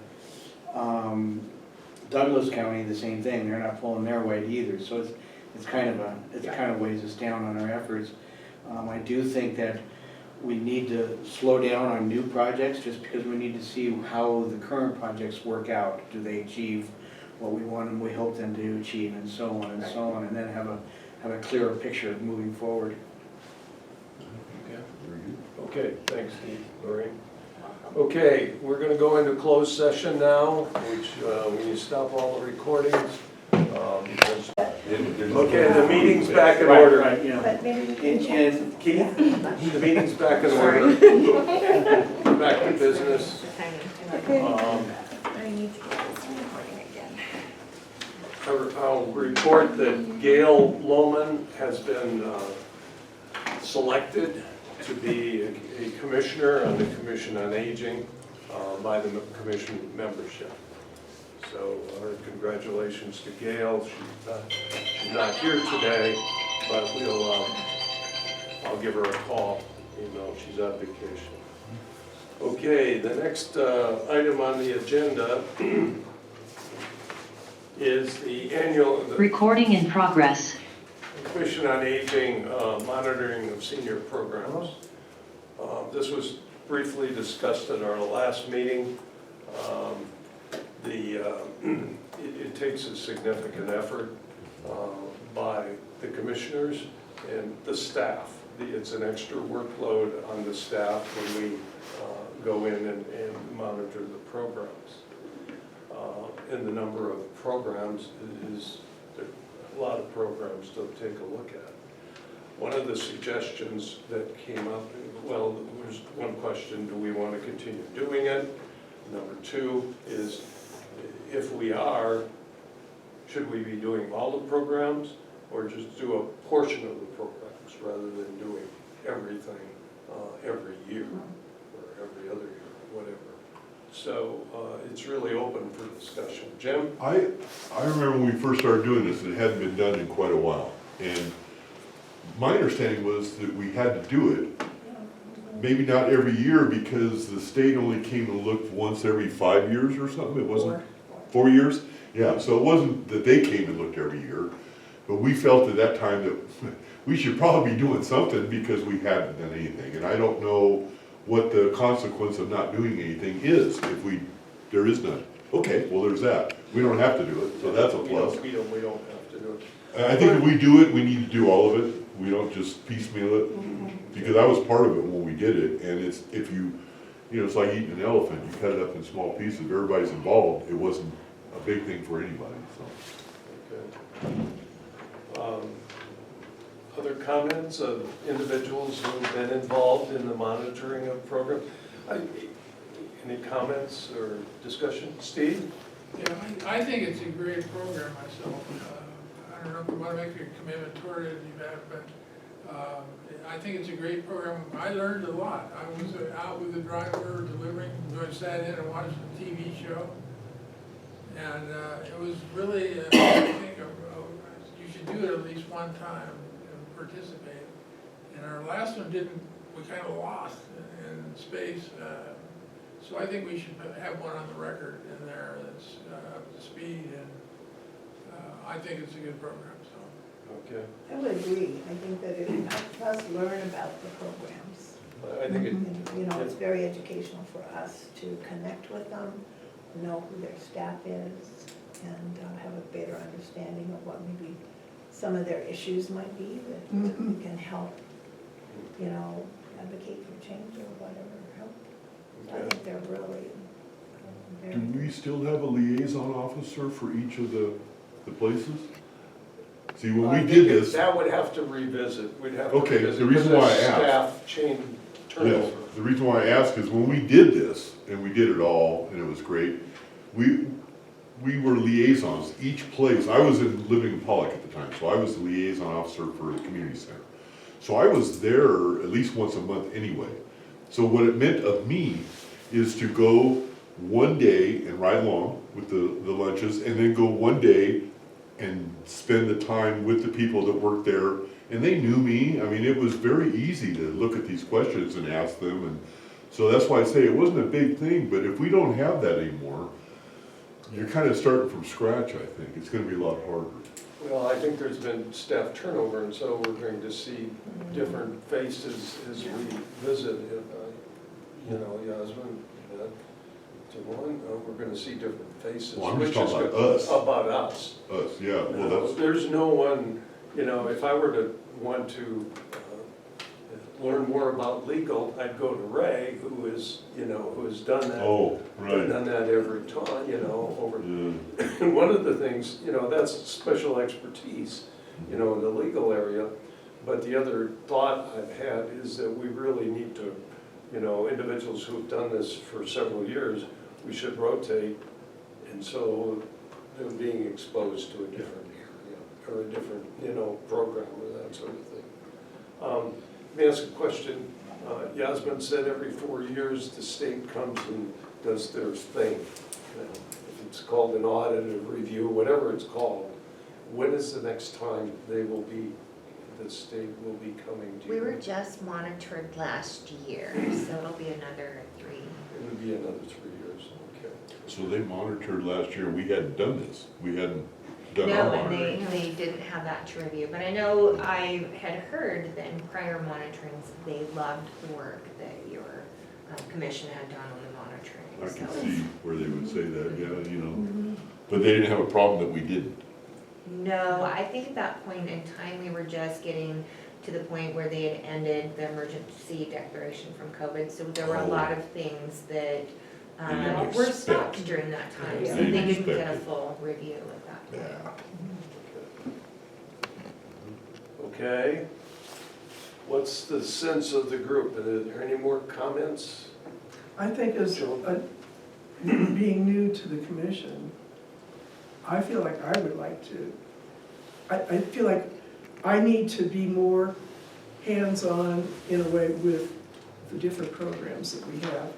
S3: Douglas County, the same thing, they're not pulling their weight either. So it's kind of weighs us down on our efforts. I do think that we need to slow down on new projects, just because we need to see how the current projects work out. Do they achieve what we want and we hope them to achieve, and so on and so on, and then have a clearer picture moving forward.
S16: Okay, thanks, Steve, Lorraine. Okay, we're gonna go into closed session now, which, we need to stop all the recordings. Okay, the meeting's back in order.
S3: Right, yeah.
S12: But maybe we can
S3: And Keith,
S16: The meeting's back in order. Back to business.
S12: I need to get this recording again.
S16: I'll report that Gail Lohman has been selected to be a commissioner on the Commission on Aging by the commission membership. So our congratulations to Gail. She's not here today, but I'll give her a call, even though she's on vacation. Okay, the next item on the agenda is the annual.
S17: Recording in progress.
S16: Commission on Aging monitoring of senior programs. This was briefly discussed at our last meeting. It takes a significant effort by the commissioners and the staff. It's an extra workload on the staff when we go in and monitor the programs. And the number of programs is a lot of programs to take a look at. One of the suggestions that came up, well, there's one question, do we want to continue doing it? Number two is, if we are, should we be doing all the programs or just do a portion of the programs rather than doing everything every year or every other year, whatever. So it's really open for discussion. Jim?
S11: I remember when we first started doing this, it hadn't been done in quite a while. And my understanding was that we had to do it, maybe not every year, because the state only came and looked once every 5 years or something. It wasn't 4 years? Yeah, so it wasn't that they came and looked every year, but we felt at that time that we should probably be doing something because we hadn't done anything. And I don't know what the consequence of not doing anything is if there is none. Okay, well, there's that. We don't have to do it, so that's a plus.
S16: We don't have to do it.
S11: I think if we do it, we need to do all of it. We don't just piecemeal it, because I was part of it when we did it, and it's, if you know, it's like eating an elephant. You cut it up in small pieces. If everybody's involved, it wasn't a big thing for anybody, so.
S16: Okay. Other comments of individuals who have been involved in the monitoring of programs? Any comments or discussion? Steve?
S4: Yeah, I think it's a great program myself. I don't know if you want to make a commitment toward it, but I think it's a great program. I learned a lot. I was out with the driver delivering, I sat in and watched the TV show. And it was really, I think, you should do it at least one time and participate. And our last one we kind of lost in space. So I think we should have one on the record in there that's up to speed, and I think it's a good program, so.
S16: Okay.
S12: I would agree. I think that it helps us learn about the programs.
S16: I think
S12: And, you know, it's very educational for us to connect with them, know who their staff is, and have a better understanding of what maybe some of their issues might be that we can help, you know, advocate for change or whatever, help. I think they're really very.
S11: Do we still have a liaison officer for each of the places? See, when we did this.
S16: That would have to revisit. We'd have to
S11: Okay,
S16: revisit.
S11: the reason why I asked.
S16: Staff change turnover.
S11: Yes, the reason why I ask is when we did this, and we did it all, and it was great, we were liaisons, each place. I was living in Pollock at the time, so I was the liaison officer for the community center. So I was there at least once a month anyway. So what it meant of me is to go one day and ride along with the lunches, and then go one day and spend the time with the people that worked there. And they knew me. I mean, it was very easy to look at these questions and ask them. And so that's why I say it wasn't a big thing, but if we don't have that anymore, you're kind of starting from scratch, I think. It's gonna be a lot harder.
S16: Well, I think there's been staff turnover, and so we're going to see different faces as we visit. You know, Yasmin, we're gonna see different faces.
S11: Well, I'm just
S16: which is
S11: talking about
S16: good.
S11: us.
S16: About us.
S11: Us, yeah, well,
S16: No,
S11: that's,
S16: there's no one, you know, if I were to want to learn more about legal, I'd go to Ray, who is, you know, who has done that.
S11: oh, right.
S16: Done that every time, you know, over.
S11: Yeah.
S16: And one of the things, you know, that's special expertise, you know, in the legal area. But the other thought I've had is that we really need to, you know, individuals who've done this for several years, we should rotate. And so they're being exposed to a different area or a different, you know, program or that sort of thing. Let me ask a question. Yasmin said every 4 years the state comes and does their thing. You know, if it's called an audit, a review, whatever it's called, when is the next time the state will be coming to you?
S6: We were just monitored last year, so it'll be another 3.
S16: It would be another 3 years, okay.
S11: So they monitored last year, we hadn't done this, we hadn't done our
S6: No, and
S11: monitoring.
S6: they didn't have that to review, but I know I had heard that in prior monitorings, they loved the work that your commission had done on the monitoring.
S11: I can
S6: So-
S11: see where they would say that, yeah, you know, but they didn't have a problem that we didn't.
S6: No, I think at that point in time, we were just getting to the point where they had ended the emergency declaration from COVID. So there were a lot of things that
S11: didn't
S6: were
S11: expect.
S6: stopped during that time. So
S11: They
S6: they
S11: didn't
S6: didn't get a
S11: expect it.
S6: full review at that point.
S16: Okay. What's the sense of the group? Are there any more comments?
S18: I think as being new to the commission, I feel like I would like to, I feel like I need to be more hands-on in a way with the different programs that we have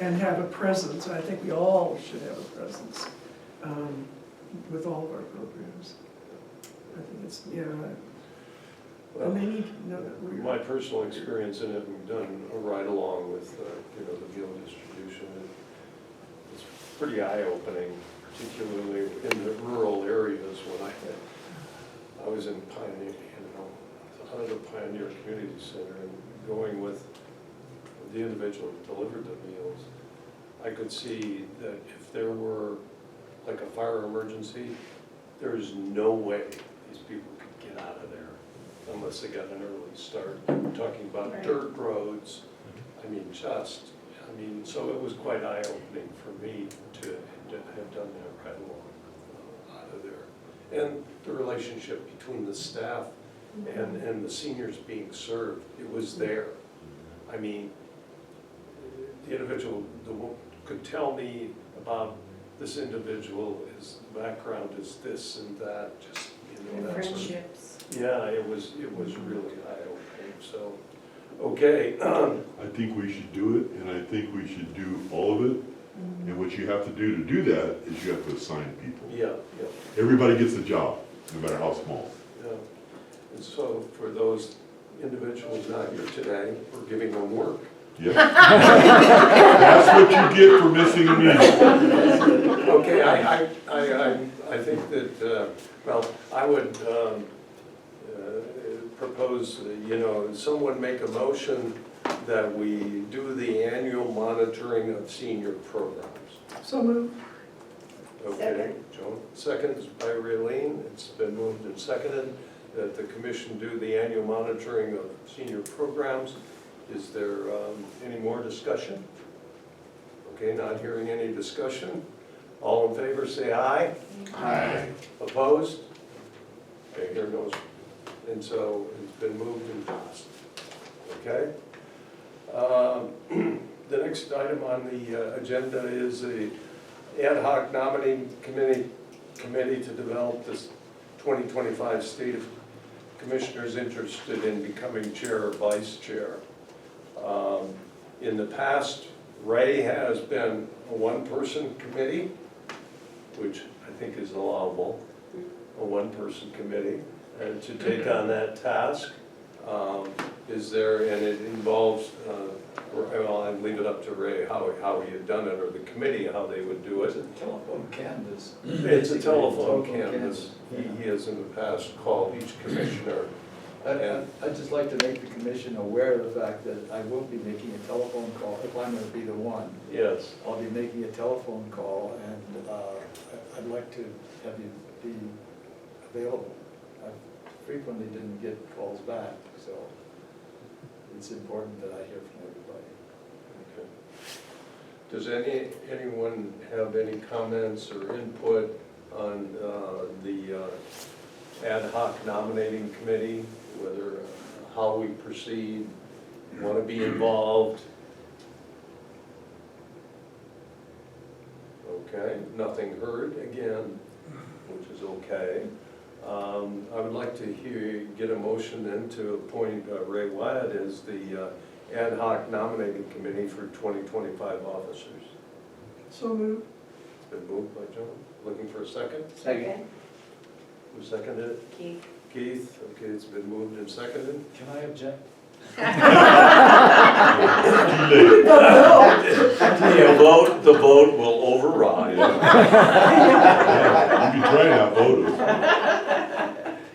S18: and have a presence. I think we all should have a presence with all of our programs. I think it's, yeah. And they need to know that we're.
S16: My personal experience in having done a ride-along with, the meal distribution, it's pretty eye-opening, particularly in the rural areas when I was in Pioneer, the Pioneer Community Center, and going with the individual who delivered the meals, I could see that if there were like a fire emergency, there is no way these people could get out of there unless they got an early start. We're talking about dirt roads, so it was quite eye-opening for me to have done that right along out of there. And the relationship between the staff and the seniors being served, it was there. I mean, the individual could tell me about this individual, his background is this and that, just, that sort of.
S6: Friendships.
S16: Yeah, it was really eye-opening, so, okay.
S11: I think we should do it, and I think we should do all of it. And what you have to do that is you have to assign people.
S16: Yeah, yeah,
S11: Everybody gets a job, no matter how small.
S16: yeah. And so for those individuals not here today, we're giving them work.
S11: Yeah. That's what you get for missing a meeting.
S16: Okay, I think that, I would propose, someone make a motion that we do the annual monitoring of senior programs.
S18: So moved.
S16: Okay, Joan, seconds by Raylene. It's been moved and seconded that the commission do the annual monitoring of senior programs. Is there any more discussion? Okay, not hearing any discussion. All in favor, say aye.
S11: Aye.
S16: Opposed? Okay, here goes. And so it's been moved and passed. Okay? The next item on the agenda is the ad hoc nominating committee to develop this 2025 State of Commissioners interested in becoming chair or vice chair. In the past, Ray has been a one-person committee, which I think is allowable, a one-person committee, and to take on that task. Is there, and it involves, well, I'd leave it up to Ray how he had done it, or the committee, how they would do it.
S14: It's a telephone canvas.
S16: It's a telephone canvas. He has in the past called each commissioner.
S14: I'd just like to make the commission aware of the fact that I will be making a telephone call, if I'm gonna be the one.
S16: Yes.
S14: I'll be making a telephone call, and I'd like to have you be available. I frequently didn't get calls back, so it's important that I hear from everybody.
S16: Okay. Does anyone have any comments or input on the ad hoc nominating committee, whether, how we proceed, want to be involved? Okay, nothing heard again, which is okay. I would like to get a motion then to appoint Ray Wyatt as the ad hoc nominating committee for 2025 officers.
S18: So moved.
S16: been moved by Joan. Looking for a second?
S3: Second.
S16: Who seconded it?
S10: Keith.
S16: Keith, okay, it's been moved and seconded.
S14: Can I object?
S16: The vote will override.
S11: You can try not voting.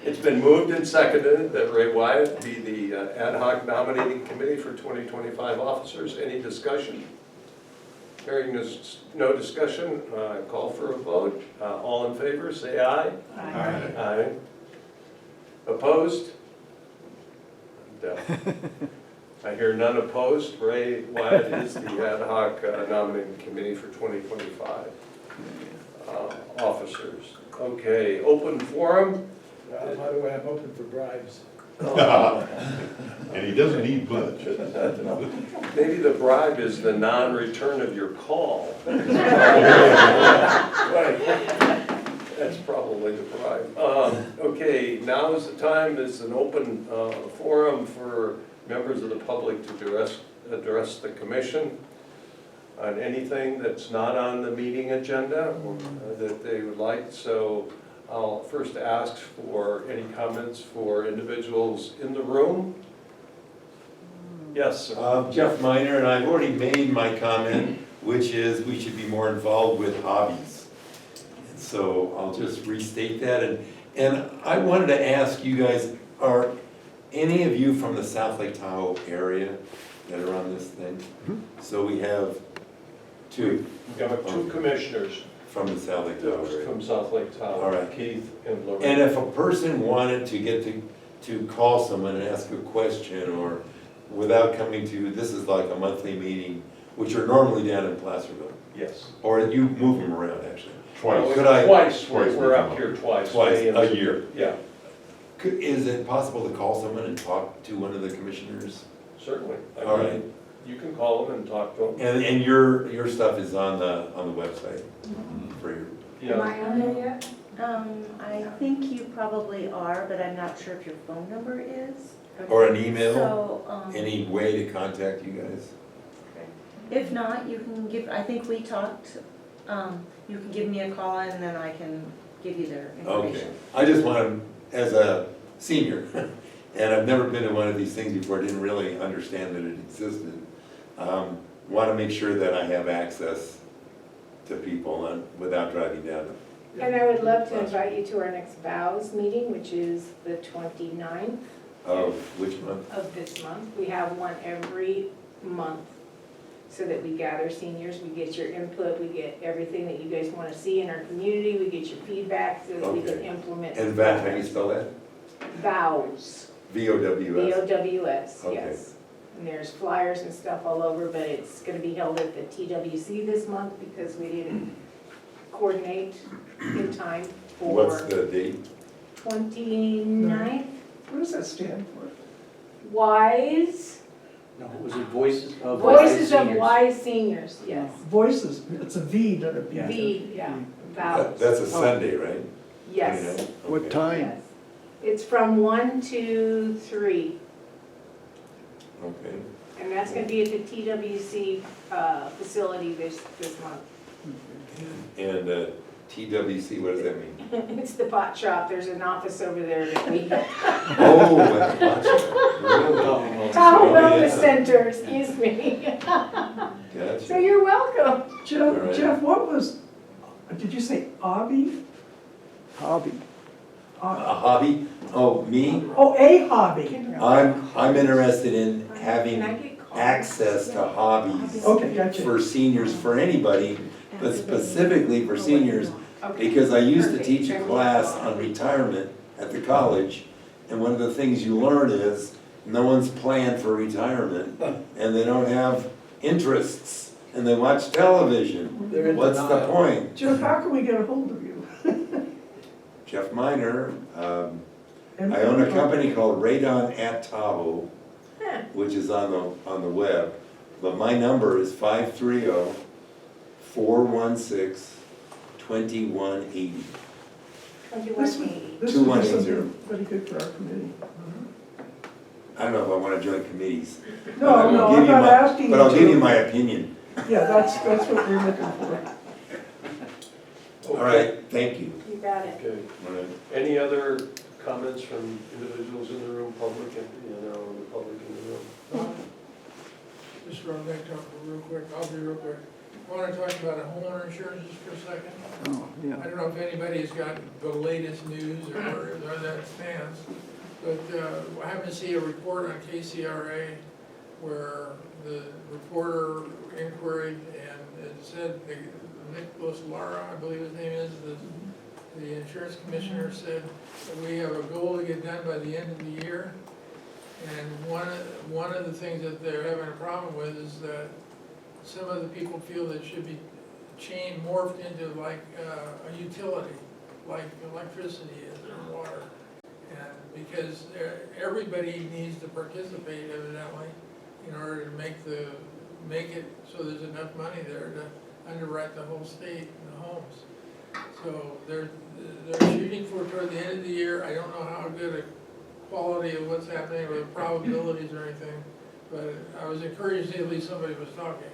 S16: It's been moved and seconded that Ray Wyatt be the ad hoc nominating committee for 2025 officers. Any discussion? Hearing no discussion, call for a vote. All in favor, say aye.
S10: Aye.
S16: Aye. Opposed? No. I hear none opposed. Ray Wyatt is the ad hoc nominating committee for 2025 officers. Okay, open forum.
S14: By the way, I'm open for bribes.
S11: And he doesn't need much.
S16: Maybe the bribe is the non-return of your call. That's probably the bribe. Okay, now is the time, it's an open forum for members of the public to address the commission on anything that's not on the meeting agenda that they would like. So I'll first ask for any comments for individuals in the room. Yes, sir.
S13: Jeff Miner, and I've already made my comment, which is we should be more involved with hobbies. And so I'll just restate that. And I wanted to ask you guys, are any of you from the South Lake Tahoe area that are on this thing? So we have two.
S16: We have two commissioners
S13: from the South Lake Tahoe area.
S16: From South Lake Tahoe.
S13: All right.
S16: Keith and Lorraine.
S13: And if a person wanted to get to call someone and ask a question, or without coming to, this is like a monthly meeting, which are normally down in Placerville.
S16: Yes.
S13: Or you move them around, actually.
S11: Twice.
S16: Twice,
S11: Twice
S16: we're up here twice.
S13: Twice
S16: May and
S13: a year.
S16: Yeah,
S13: Is it possible to call someone and talk to one of the commissioners?
S16: certainly. I
S13: All
S16: mean,
S13: right.
S16: You can call them and talk to them.
S13: And your stuff is on the website for your,
S16: Yeah.
S10: Am I on there yet?
S19: I think you probably are, but I'm not sure if your phone number is.
S13: or an email,
S19: So,
S13: any way to contact you guys?
S19: if not, you can give, I think we talked, you can give me a call and then I can give you their
S13: Okay,
S19: information.
S13: I just want to, as a senior, and I've never been to one of these things before, didn't really understand that it existed. Want to make sure that I have access to people without driving down.
S10: And I would love to invite you to our next vows meeting, which is the 29th
S13: Of which month?
S10: of this month. We have one every month so that we gather seniors, we get your input, we get everything that you guys want to see in our community, we get your feedback so that we can
S13: Okay.
S10: implement.
S13: And that, how do you spell that?
S10: Vows.
S13: VOWS?
S10: VOWS,
S13: Okay.
S10: yes. And there's flyers and stuff all over, but it's gonna be held at the TWC this month because we didn't coordinate in time
S13: What's
S10: for
S13: the date?
S10: 29th.
S18: What does that stand for?
S10: Wise,
S3: No, was it Voices of
S10: Voices of
S3: Seniors?
S10: Wise Seniors, yes.
S18: Voices, it's a V, not a B.
S10: V, yeah, vows,
S13: That's a Sunday, right?
S10: yes,
S13: 29th?
S15: What
S13: Okay.
S15: time?
S10: yes. It's from 1 to 3,
S13: Okay.
S10: and that's gonna be at the TWC facility this month.
S13: And TWC, what does that mean?
S10: It's the pot shop, there's an office over there that we,
S13: Oh, that's really?
S10: Tahoe
S13: Oh,
S10: Wellness
S13: yeah.
S10: Center, excuse me.
S13: Gotcha.
S10: So you're welcome.
S13: All right.
S18: Jeff, what was, did you say Avi?
S15: Hobby.
S13: A hobby? Oh, me?
S18: Oh, a hobby.
S13: I'm interested in having
S10: Can I get called?
S13: access to hobbies
S18: Okay, gotcha.
S13: for seniors, for anybody, but specifically for seniors,
S10: Okay.
S13: because I used to
S10: Perfect.
S13: teach a class on retirement at the college, and one of the things you learn is no one's planned for retirement, and they don't have interests, and they watch television.
S14: They're in
S13: What's the
S14: denial.
S13: point?
S18: Jeff, how can we get a hold of you?
S13: Jeff Miner, I own a company called Radon at Tahoe, which is on the web, but my number is 530-416-2180.
S18: This would be
S13: 2180.
S18: something pretty good for our committee.
S13: I don't know if I want to join committees. but I
S18: No,
S13: will
S18: no,
S13: give
S18: I'm
S13: you
S18: not
S13: my-
S18: asking you
S13: But I'll give
S18: to.
S13: you my opinion.
S18: Yeah, that's what we're looking for.
S13: All right, thank you.
S10: You got it.
S16: Okay.
S13: All right.
S16: Any other comments from individuals in the room, public, the public in the room?
S4: Just real quick, real quick, I'll be real quick. I wanna talk about a homeowner insurance just for a second.
S15: Oh, yeah.
S4: I don't know if anybody's got the latest news or where that stands, but I happened to see a report on KCRA where the reporter inquired and it said, Nicholas Lara, I believe his name is, the insurance commissioner said that we have a goal to get done by the end of the year. And one of the things that they're having a problem with is that some of the people feel that it should be morphed into like a utility, like electricity is or water. And because everybody needs to participate evidently in order to make it so there's enough money there to underwrite the whole state and the homes. So they're shooting for toward the end of the year. I don't know how good a quality of what's happening or the probabilities or anything, but I was encouraged to see at least somebody was talking.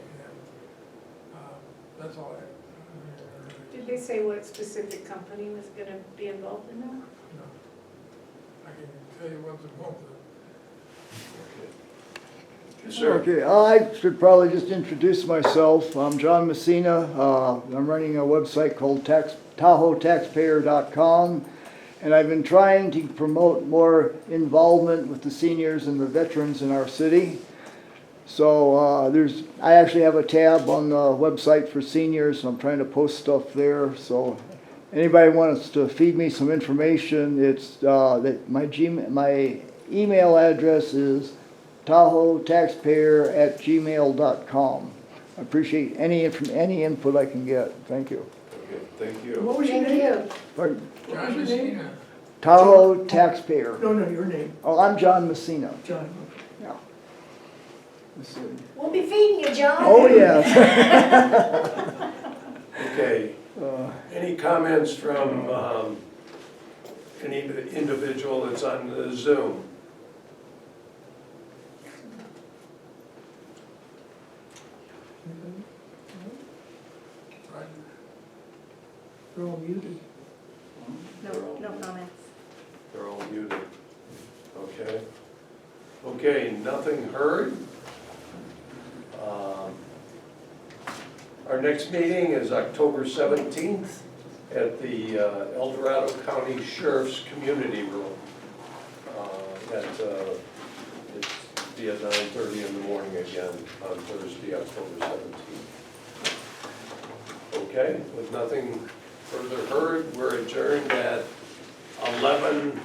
S4: That's all I have.
S10: Did they say what specific company was gonna be involved in that?
S4: No. I can tell you once a month.
S16: Yes, sir.
S15: Okay, I should probably just introduce myself. I'm John Messina. I'm running a website called TahoeTaxpayer.com, and I've been trying to promote more involvement with the seniors and the veterans in our city. So I actually have a tab on the website for seniors, so I'm trying to post stuff there. So anybody wants to feed me some information, it's that my email address is TahoeTaxpayer@gmail.com. I appreciate any input I can get. Thank you.
S16: Okay, thank you.
S18: What was your
S10: Thank
S18: name?
S10: you.
S15: Pardon?
S18: What was your name?
S15: Tahoe Taxpayer.
S18: No, your name.
S15: Oh, I'm John Messina.
S18: John.
S15: Yeah. Let's see.
S10: We'll be feeding you, John.
S15: Oh, yes.
S16: Okay, any comments from any individual that's on the Zoom?
S18: They're all muted.
S19: No comments.
S16: They're all muted. Okay. Okay, nothing heard. Our next meeting is October 17th at the El Dorado County Sheriff's Community Room. It's be at 9:30 in the morning again on Thursday, October 17th. Okay, with nothing further heard, we're adjourned at 11:00.